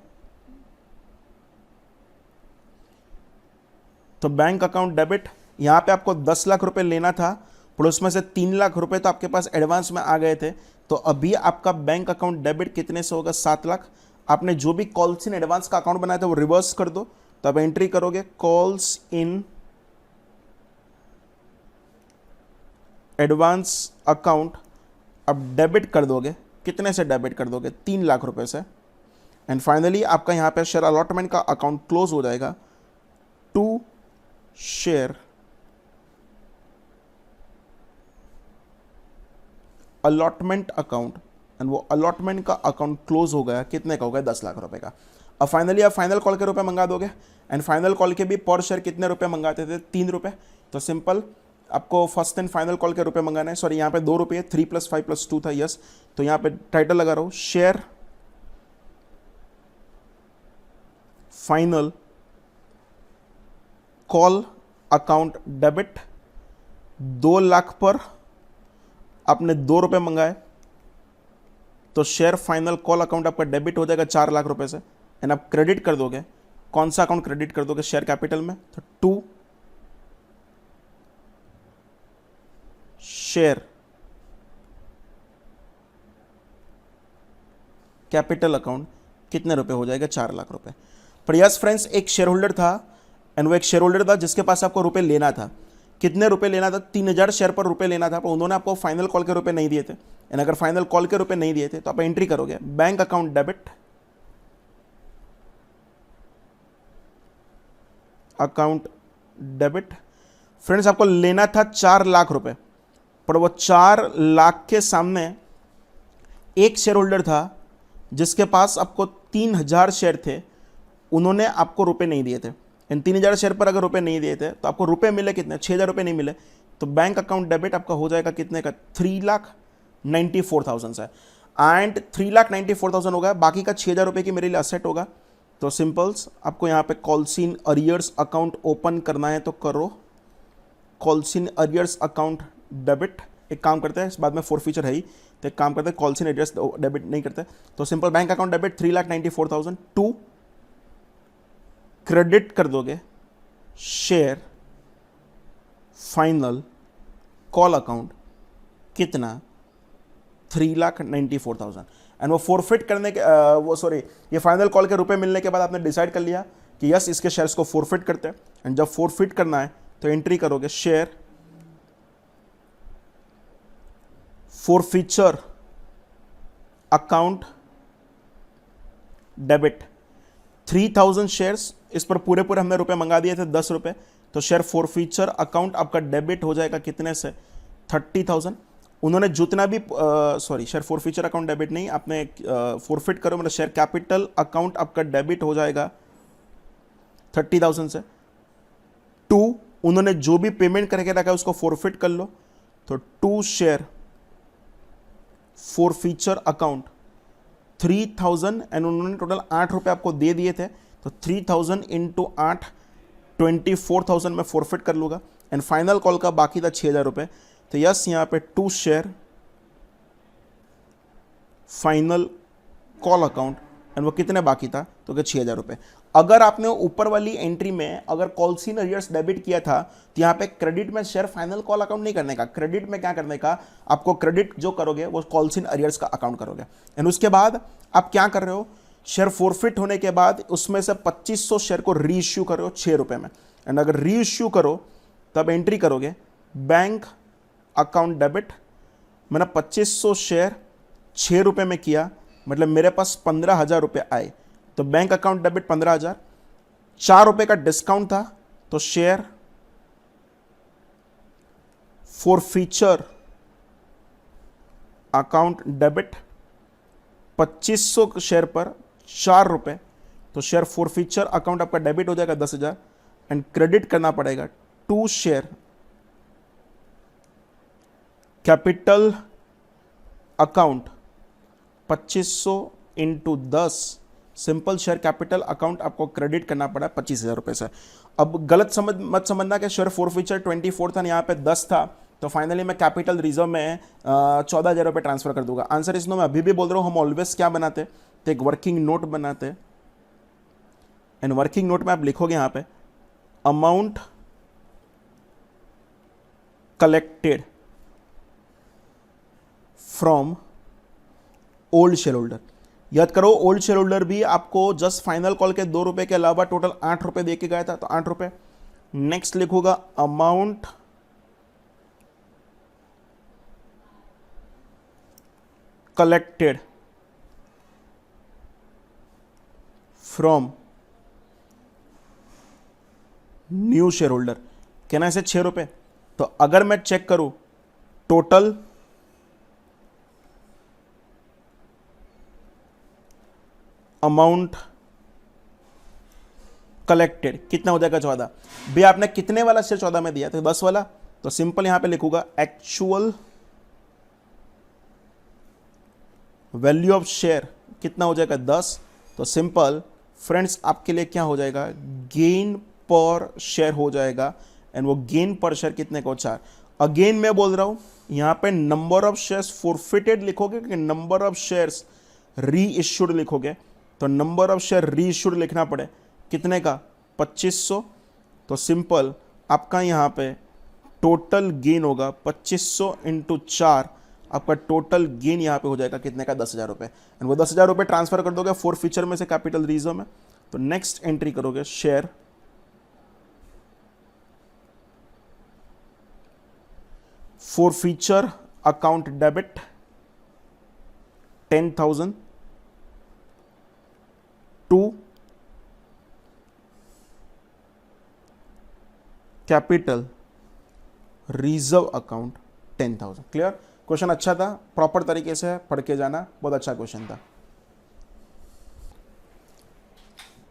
A: तो बैंक अकाउंट डेबिट, यहां पे आपको 10 लाख रुपए लेना था, पर उसमें से 3 लाख रुपए तो आपके पास एडवांस में आ गए थे, तो अभी आपका बैंक अकाउंट डेबिट कितने से होगा? 7 लाख। आपने जो भी कॉल्स इन एडवांस का अकाउंट बनाया था वो रिवर्स कर दो, तो अब एंट्री करोगे कॉल्स इन एडवांस अकाउंट, अब डेबिट कर दोगे, कितने से डेबिट कर दोगे? 3 लाख रुपए से एंड फाइनली आपका यहां पे शेयर अलॉटमेंट का अकाउंट क्लोज हो जाएगा to share allotment account and वो अलॉटमेंट का अकाउंट क्लोज हो गया, कितने का हो गया? 10 लाख रुपए का। अब फाइनली आप फाइनल कॉल के रुपए मंगा दोगे एंड फाइनल कॉल के भी पर शेयर कितने रुपए मंगाते थे? 3 रुपए। तो सिंपल आपको फर्स्ट एंड फाइनल कॉल के रुपए मंगाना है, सॉरी यहाँ पे 2 रुपये, 3 + 5 + 2 था, यस। तो यहाँ पे टाइटल लगा रहा हूं share final call account debit, 2 lakh पर आपने 2 रुपए मंगाए, तो शेयर फाइनल कॉल अकाउंट आपका डेबिट हो जाएगा 4 लाख रुपए से एंड आप क्रेडिट कर दोगे, कौन सा अकाउंट क्रेडिट कर दोगे? शेयर कैपिटल में। तो टू शेयर कैपिटल अकाउंट कितने रुपए हो जाएगा? 4 लाख रुपए। पर यस फ्रेंड्स, एक शेयर होल्डर था एंड वो एक शेयर होल्डर था जिसके पास आपको रुपए लेना था। कितने रुपए लेना था? 3000 शेयर पर रुपए लेना था, पर उन्होंने आपको फाइनल कॉल के रुपए नहीं दिए थे एंड अगर फाइनल कॉल के रुपए नहीं दिए थे तो आप एंट्री करोगे bank account debit account debit. Friends, आपको लेना था 4 लाख रुपए, पर वो 4 लाख के सामने एक शेयर होल्डर था जिसके पास आपको 3000 शेयर थे, उन्होंने आपको रुपए नहीं दिए थे। इन 3000 शेयर पर अगर रुपए नहीं दिए थे तो आपको रुपए मिले कितने, 6000 रुपए नहीं मिले, तो बैंक अकाउंट डेबिट आपका हो जाएगा कितने का, 3,94,000 से। एंड 3,94,000 होगा, बाकी का 6000 रुपए की मेरे लिए असेट होगा। तो सिंपल्स आपको यहाँ पे कॉल्सिन अरियर्स अकाउंट ओपन करना है तो करो, कॉल्सिन अरियर्स अकाउंट डेबिट। एक काम करते हैं, इस बाद में फोर फीचर है ही, तो एक काम करते हैं कॉल्सिन अरियर्स डेबिट नहीं करते, तो simple bank account debit 3,94,000 to credit कर दोगे शेयर फाइनल कॉल अकाउंट कितना, 3,94,000। एंड वो फोरफिट करने के ये फाइनल कॉल के रुपए मिलने के बाद आपने डिसाइड कर लिया कि यस इसके शेयर्स को फोरफिट करते हैं। एंड जब फोरफिट करना है तो एंट्री करोगे share forfeiture account debit 3,000 shares, इस पर पूरे हमने रुपए मंगा दिए थे 10 रुपए, तो शेयर फोरफीचर अकाउंट आपका डेबिट हो जाएगा कितने से, 30,000। उन्होंने जितना भी शेयर फोरफीचर अकाउंट डेबिट नहीं, आपने फोरफिट करो मतलब शेयर कैपिटल अकाउंट आपका डेबिट हो जाएगा 30,000 से। टू उन्होंने जो भी पेमेंट करके रखा है उसको फोरफिट कर लो, तो to share forfeiture account 3,000 and उन्होंने टोटल 8 रुपए आपको दे दिए थे, तो 3,000 इंटू 8 24,000 में फोरफिट कर लूँगा। एंड फाइनल कॉल का बाकी था 6,000 रुपये, तो यस यहाँ पे to share final call account and वो कितने बाकी था, तो क्या 6,000 रुपये। अगर आपने ऊपर वाली एंट्री में अगर कॉल्सिन अरियर्स डेबिट किया था तो यहाँ पे क्रेडिट में शेयर फाइनल कॉल अकाउंट नहीं करने का, क्रेडिट में क्या करने का, आपको क्रेडिट जो करोगे वो कॉल्सिन अरियर्स का अकाउंट करोगे। एंड उसके बाद आप क्या कर रहे हो, शेयर फोरफिट होने के बाद उसमें से 2500 शेयर को री इश्यू कर रहे हो 6 रुपये में। एंड अगर री इश्यू करो तब एंट्री करोगे बैंक अकाउंट डेबिट, मैंने 2500 शेयर 6 रुपये में किया, मतलब मेरे पास 15,000 रुपये आए, तो बैंक अकाउंट डेबिट 15,000, 4 रुपये का डिस्काउंट था, तो share forfeiture account debit 2500 share पर 4 रुपये, तो शेयर फोरफीचर अकाउंट आपका डेबिट हो जाएगा 10,000 एंड क्रेडिट करना पड़ेगा to share capital account 2500 into 10, simple share capital account आपको क्रेडिट करना पड़ा 25,000 रुपये से। अब गलत मत समझना कि शेयर फोरफीचर 24 था, यहाँ पे 10 था, तो फाइनली मैं कैपिटल रिजर्व में 14,000 रुपये ट्रांसफर कर दूंगा। आंसर इसमें मैं अभी भी बोल रहा हूँ, हम ऑलवेज क्या बनाते, तो एक वर्किंग नोट बनाते, एंड वर्किंग नोट में आप लिखोगे यहाँ पे amount collected from old share holder. याद करो ओल्ड शेयर होल्डर भी आपको जस्ट फाइनल कॉल के 2 रुपए के अलावा टोटल 8 रुपए दे के गया था, तो 8 रुपए। नेक्स्ट लिखूंगा amount collected from new share holder, कहना इसे 6 रुपए। तो अगर मैं चेक करूं टोटल अमाउंट कलेक्टेड कितना हो जाएगा, 14। भैया आपने कितने वाला शेयर 14 में दिया, तो 10 वाला, तो सिंपल यहां पे लिखूंगा एक्चुअल वैल्यू ऑफ शेयर कितना हो जाएगा 10, तो सिंपल फ्रेंड्स आपके लिए क्या हो जाएगा, गेन पर शेयर हो जाएगा, एंड वो गेन पर शेयर कितने को, 4। अगेन मैं बोल रहा हूं यहां पे नंबर ऑफ शेयर्स फोरफिटेड लिखोगे कि नंबर ऑफ शेयर्स री इश्यूड लिखोगे, तो नंबर ऑफ शेयर री इश्यूड लिखना पड़े कितने का, 2500, तो सिंपल आपका यहां पे टोटल गेन होगा 2500 इंटू 4, आपका टोटल गेन यहां पे हो जाएगा कितने का, 10,000 रुपये। एंड वो 10,000 रुपये ट्रांसफर कर दोगे फोरफीचर में से कैपिटल रिजर्व में। तो नेक्स्ट एंट्री करोगे share forfeiture account debit 10,000 to capital reserve account 10,000। Clear. Question अच्छा था, प्रॉपर तरीके से पढ़ के जाना, बहुत अच्छा क्वेश्चन था।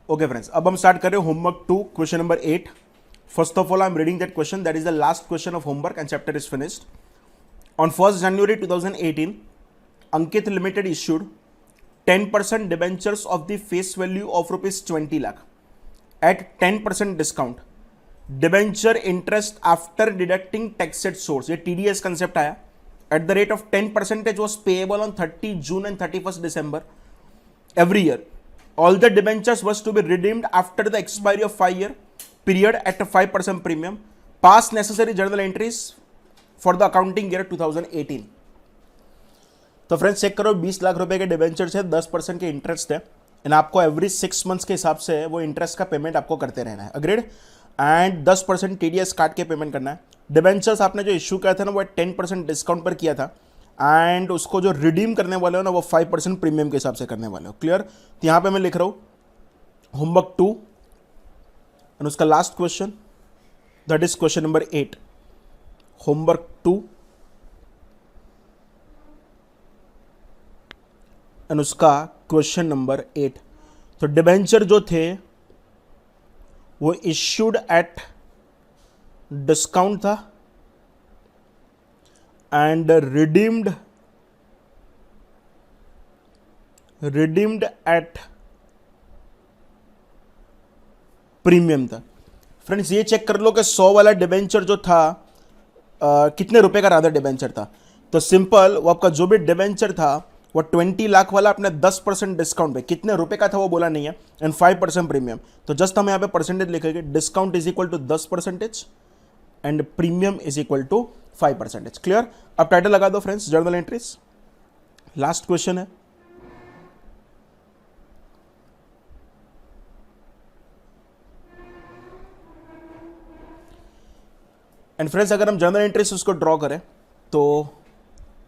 A: ओके फ्रेंड्स, अब हम स्टार्ट कर रहे हैं homework 2, question number 8। First of all I am reading that question, that is the last question of homework and chapter is finished. On 1st January 2018, Ankit Limited issued 10% debentures of the face value of rupees 20 lakh at 10% discount. Debenture interest after deducting taxed source, ये TDS concept आया, at the rate of 10% was payable on 30 June and 31st December every year. All the debentures was to be redeemed after the expiry of 5-year period at a 5% premium. Pass necessary journal entries for the accounting year 2018. तो friends check करो, 20 लाख रुपए के debentures है, 10% के interest है, and आपको every 6 months के हिसाब से वो इंटरेस्ट का पेमेंट आपको करते रहना है, अग्रीड, एंड 10% टीडीएस काट के पेमेंट करना है। डिबेंचर्स आपने जो इशू किया था ना वो 10% डिस्काउंट पर किया था, एंड उसको जो रिडीम करने वाले हो ना वो 5% प्रीमियम के हिसाब से करने वाले हो, क्लियर। तो यहाँ पे मैं लिख रहा हूँ होमवर्क 2 एंड उसका last question, that is question number 8, homework 2 and उसका क्वेश्चन नंबर 8। तो डिबेंचर जो थे वो इश्यूड एट डिस्काउंट था एंड रिडीम्ड एट प्रीमियम था। फ्रेंड्स ये चेक कर लो कि 100 वाला डिबेंचर जो था कितने रुपए का रादर डिबेंचर था। तो सिंपल, वो आपका जो भी डिबेंचर था वो 20 लाख वाला अपने 10% डिस्काउंट पे कितने रुपए का था वो बोला नहीं है, एंड 5% प्रीमियम। तो जस्ट हम यहाँ पे परसेंटेज लिखेंगे, discount is equal to 10% and premium is equal to 5%, clear. अब टाइटल लगा दो friends, journal entries, last question है। एंड फ्रेंड्स अगर हम जर्नल एंट्रीज उसको ड्रॉ करें तो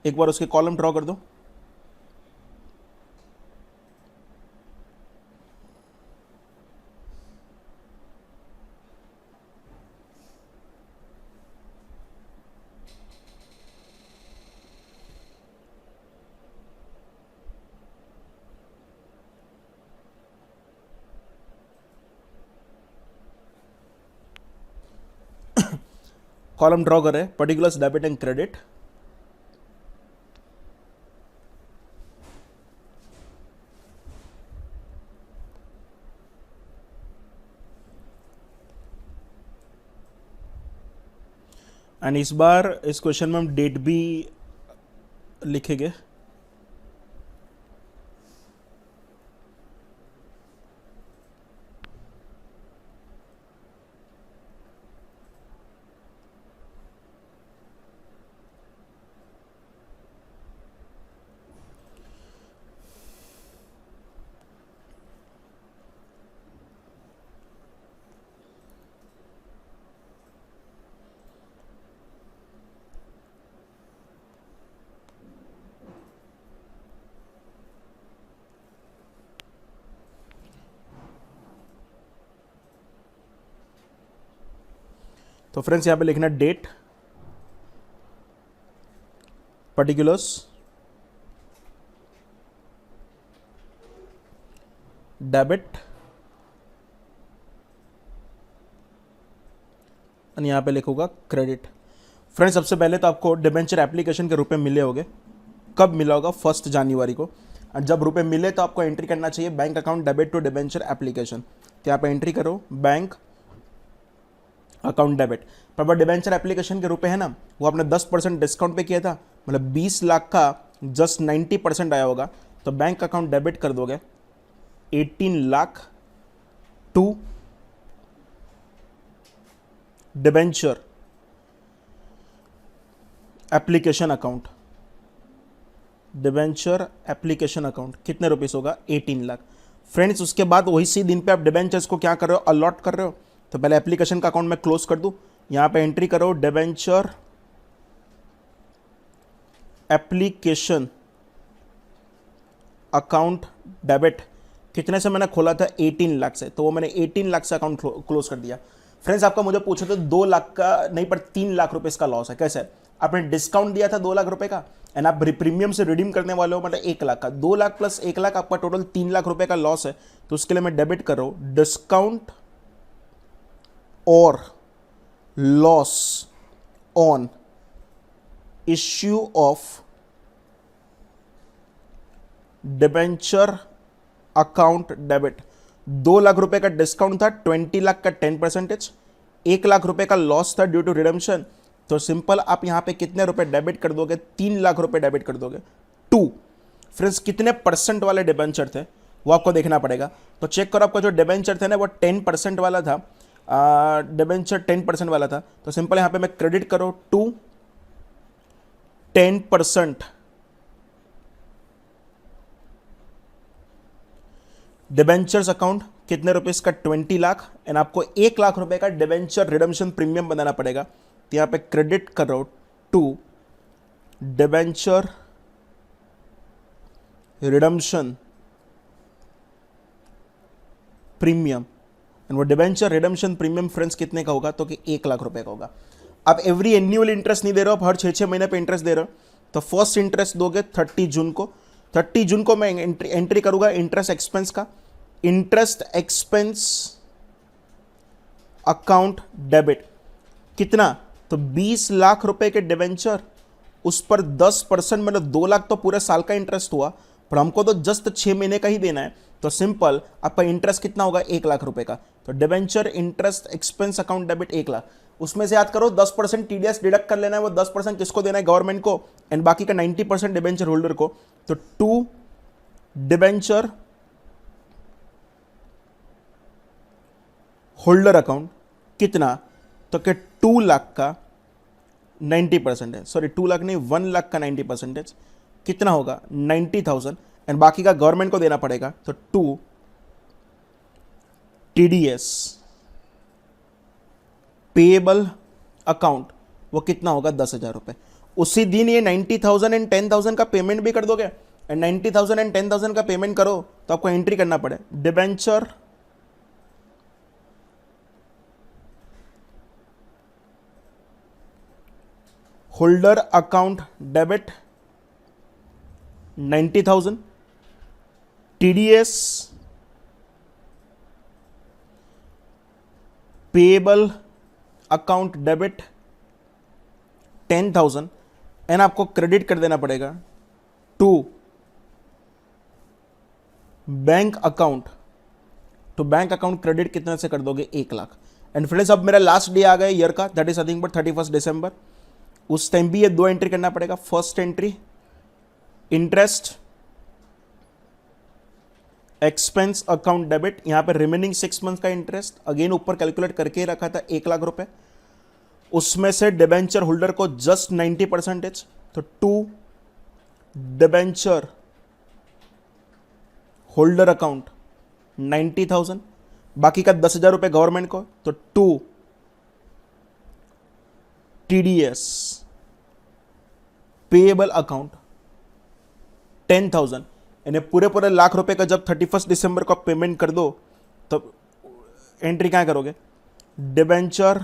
A: एक बार उसके कॉलम ड्रॉ कर दो। कॉलम ड्रॉ करें, particulars, debit and credit. And इस बार इस क्वेश्चन में हम डेट भी लिखेंगे। तो फ्रेंड्स यहां पे लिखना डेट, पर्टिकुलर्स, डेबिट, और यहां पे लिखूंगा क्रेडिट। फ्रेंड्स सबसे पहले तो आपको डिबेंचर एप्लीकेशन के रुपए मिले होंगे, कब मिला होगा? 1 जनवरी को। और जब रुपए मिले तो आपको एंट्री करना चाहिए bank account debit to debenture application. तो यहाँ पे एंट्री करो बैंक अकाउंट डेबिट। पर डिबेंचर एप्लीकेशन के रुपए है ना वो आपने 10% डिस्काउंट पे किया था, मतलब 20 लाख का जस्ट 90% आया होगा। तो बैंक अकाउंट डेबिट कर दोगे 18 lakh to debenture application account. Debenture application account कितने रुपीस होगा? 18 लाख। फ्रेंड्स उसके बाद वही सी दिन पे आप डिबेंचर्स को क्या कर रहे हो? अलॉट कर रहे हो। तो पहले एप्लीकेशन का अकाउंट मैं क्लोज कर दूं, यहां पे एंट्री करो डिबेंचर एप्लीकेशन अकाउंट डेबिट। कितने से मैंने खोला था? 18 लाख से। तो वो मैंने 18 लाख से अकाउंट क्लोज कर दिया। फ्रेंड्स आपका मुझे पूछा तो 2 लाख का नहीं पर 3 लाख रुपए इसका लॉस है। कैसे? आपने डिस्काउंट दिया था 2 लाख रुपए का एंड आप प्रीमियम से रिडीम करने वाले हो मतलब 1 लाख का, 2 लाख प्लस 1 लाख आपका टोटल 3 लाख रुपए का लॉस है। तो उसके लिए मैं डेबिट कर रहा हूं डिस्काउंट और loss on issue of debenture account debit. 2 lakh रुपए का डिस्काउंट था, 20 लाख का 10%, 1 लाख रुपए का लॉस था ड्यू टू रिडम्पशन। तो सिंपल आप यहां पे कितने रुपए डेबिट कर दोगे? 3 लाख रुपए डेबिट कर दोगे। 2 फ्रेंड्स कितने परसेंट वाले डिबेंचर थे वो आपको देखना पड़ेगा। तो चेक करो, आपका जो डिबेंचर थे ना वो 10% वाला था, डिबेंचर 10% वाला था। तो सिंपल यहां पे मैं क्रेडिट करो टू 10% डिबेंचर्स अकाउंट कितने रुपीस का? 20 लाख एंड आपको 1 लाख रुपए का डिबेंचर रिडम्पशन प्रीमियम बनाना पड़ेगा। तो यहां पे क्रेडिट करो to debenture redemption premium and वो डिबेंचर रिडम्पशन प्रीमियम फ्रेंड्स कितने का होगा? तो कि 1 लाख रुपए का होगा। आप एवरी एन्युअल इंटरेस्ट नहीं दे रहे हो, आप हर 6-6 महीने पे इंटरेस्ट दे रहे हो। तो फर्स्ट इंटरेस्ट दोगे 30 जून को। 30 जून को मैं एंट्री करूंगा इंटरेस्ट एक्सपेंस का, इंटरेस्ट एक्सपेंस अकाउंट डेबिट कितना? तो 20 लाख रुपए के डिबेंचर, उस पर 10% मतलब 2 लाख तो पूरे साल का इंटरेस्ट हुआ, पर हमको तो जस्ट 6 महीने का ही देना है। तो सिंपल आपका इंटरेस्ट कितना होगा? 1 लाख रुपए का। तो debenture interest expense account debit 1 lakh. उसमें से याद करो 10% टीडीएस डिडक्ट कर लेना है, वो 10% किसको देना है? गवर्नमेंट को, एंड बाकी का 90% डिबेंचर होल्डर को। तो 2 डिबेंचर होल्डर अकाउंट कितना? तो कि 2 लाख का 90% है, सॉरी 2 लाख नहीं 1 लाख का 90% कितना होगा? 90,000 एंड बाकी का गवर्नमेंट को देना पड़ेगा। तो 2 टीडीएस पेएबल अकाउंट वो कितना होगा? 10,000 रुपए। उसी दिन ये 90,000 एंड 10,000 का पेमेंट भी कर दोगे, एंड 90,000 एंड 10,000 का पेमेंट करो तो आपको एंट्री करना पड़े debenture holder account debit 90,000, TDS payable account debit 10,000 and आपको क्रेडिट कर देना पड़ेगा टू बैंक अकाउंट। तो बैंक अकाउंट क्रेडिट कितने से कर दोगे? 1 लाख। एंड फ्रेंड्स अब मेरा लास्ट डे आ गया ईयर का, दैट इज नथिंग बट 31 दिसंबर। उस टाइम भी ये 2 एंट्री करना पड़ेगा। First entry interest expense account debit, यहां पे रिमेनिंग 6 मंथ का इंटरेस्ट अगेन ऊपर कैलकुलेट करके रखा था 1 लाख रुपए, उसमें से डिबेंचर होल्डर को जस्ट 90%। तो 2 डिबेंचर होल्डर अकाउंट 90,000, बाकी का 10,000 रुपए गवर्नमेंट को। तो 2 टीडीएस पेएबल अकाउंट 10,000 यानी पूरे लाख रुपए का जब 31 दिसंबर को आप पेमेंट कर दो तो एंट्री क्या करोगे? Debenture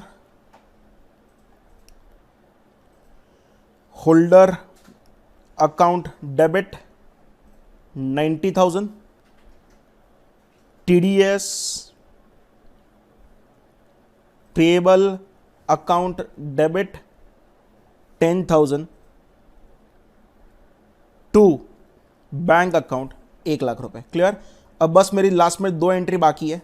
A: holder account debit 90,000, TDS payable account debit 10,000, to bank account 1 lakh रुपए। क्लियर? अब बस मेरी लास्ट में 2 एंट्री बाकी है।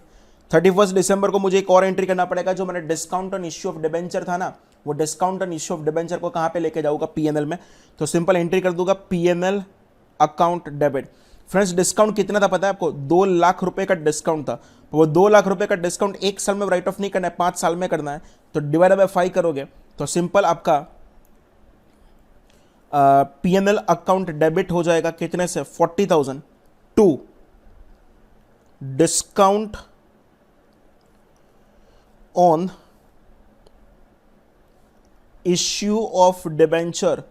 A: 31 दिसंबर को मुझे एक और एंट्री करना पड़ेगा, जो मैंने discount on issue of debenture था ना, वो discount on issue of debenture को कहां पे लेके जाऊंगा? पीएनएल में। तो सिंपल एंट्री कर दूंगा PNL account debit. Friends discount कितना था पता है आपको? 2 लाख रुपए का डिस्काउंट था। वो 2 लाख रुपए का डिस्काउंट 1 साल में राइट ऑफ नहीं करना है, 5 साल में करना है। तो डिवाइड बाय 5 करोगे तो सिंपल आपका पीएनएल अकाउंट डेबिट हो जाएगा कितने से? 40,000 to discount on issue of debenture.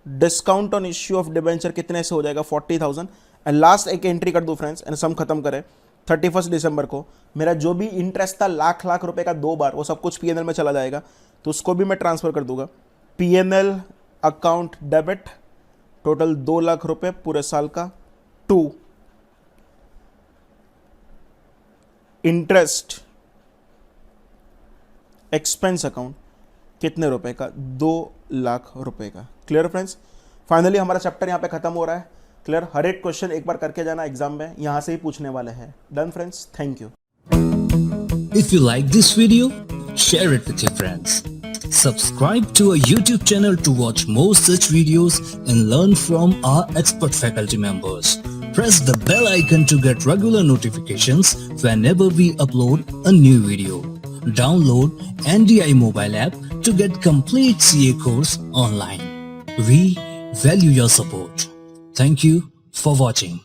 A: Discount on issue of debenture कितने से हो जाएगा? 40,000। एंड लास्ट एक एंट्री कर दो फ्रेंड्स एंड सम खत्म करें। 31 दिसंबर को मेरा जो भी इंटरेस्ट था लाख रुपए का 2 बार, वो सब कुछ पीएनएल में चला जाएगा, तो उसको भी मैं ट्रांसफर कर दूंगा। PNL account debit, total 2 lakh रुपए पूरे साल का। 2 इंटरेस्ट एक्सपेंस अकाउंट, कितने रुपए का? 2 लाख रुपए का। Clear friends? फाइनली हमारा चैप्टर यहां पे खत्म हो रहा है। क्लियर? हर एक क्वेश्चन एक बार करके जाना एग्जाम में, यहां से ही पूछने वाले हैं। Done friends? Thank you.
B: If you like this video, share it with your friends. Subscribe to our YouTube channel to watch more such videos and learn from our expert faculty members. Press the bell icon to get regular notifications whenever we upload a new video. Download NDI mobile app to get complete CA course online. We value your support. Thank you for watching.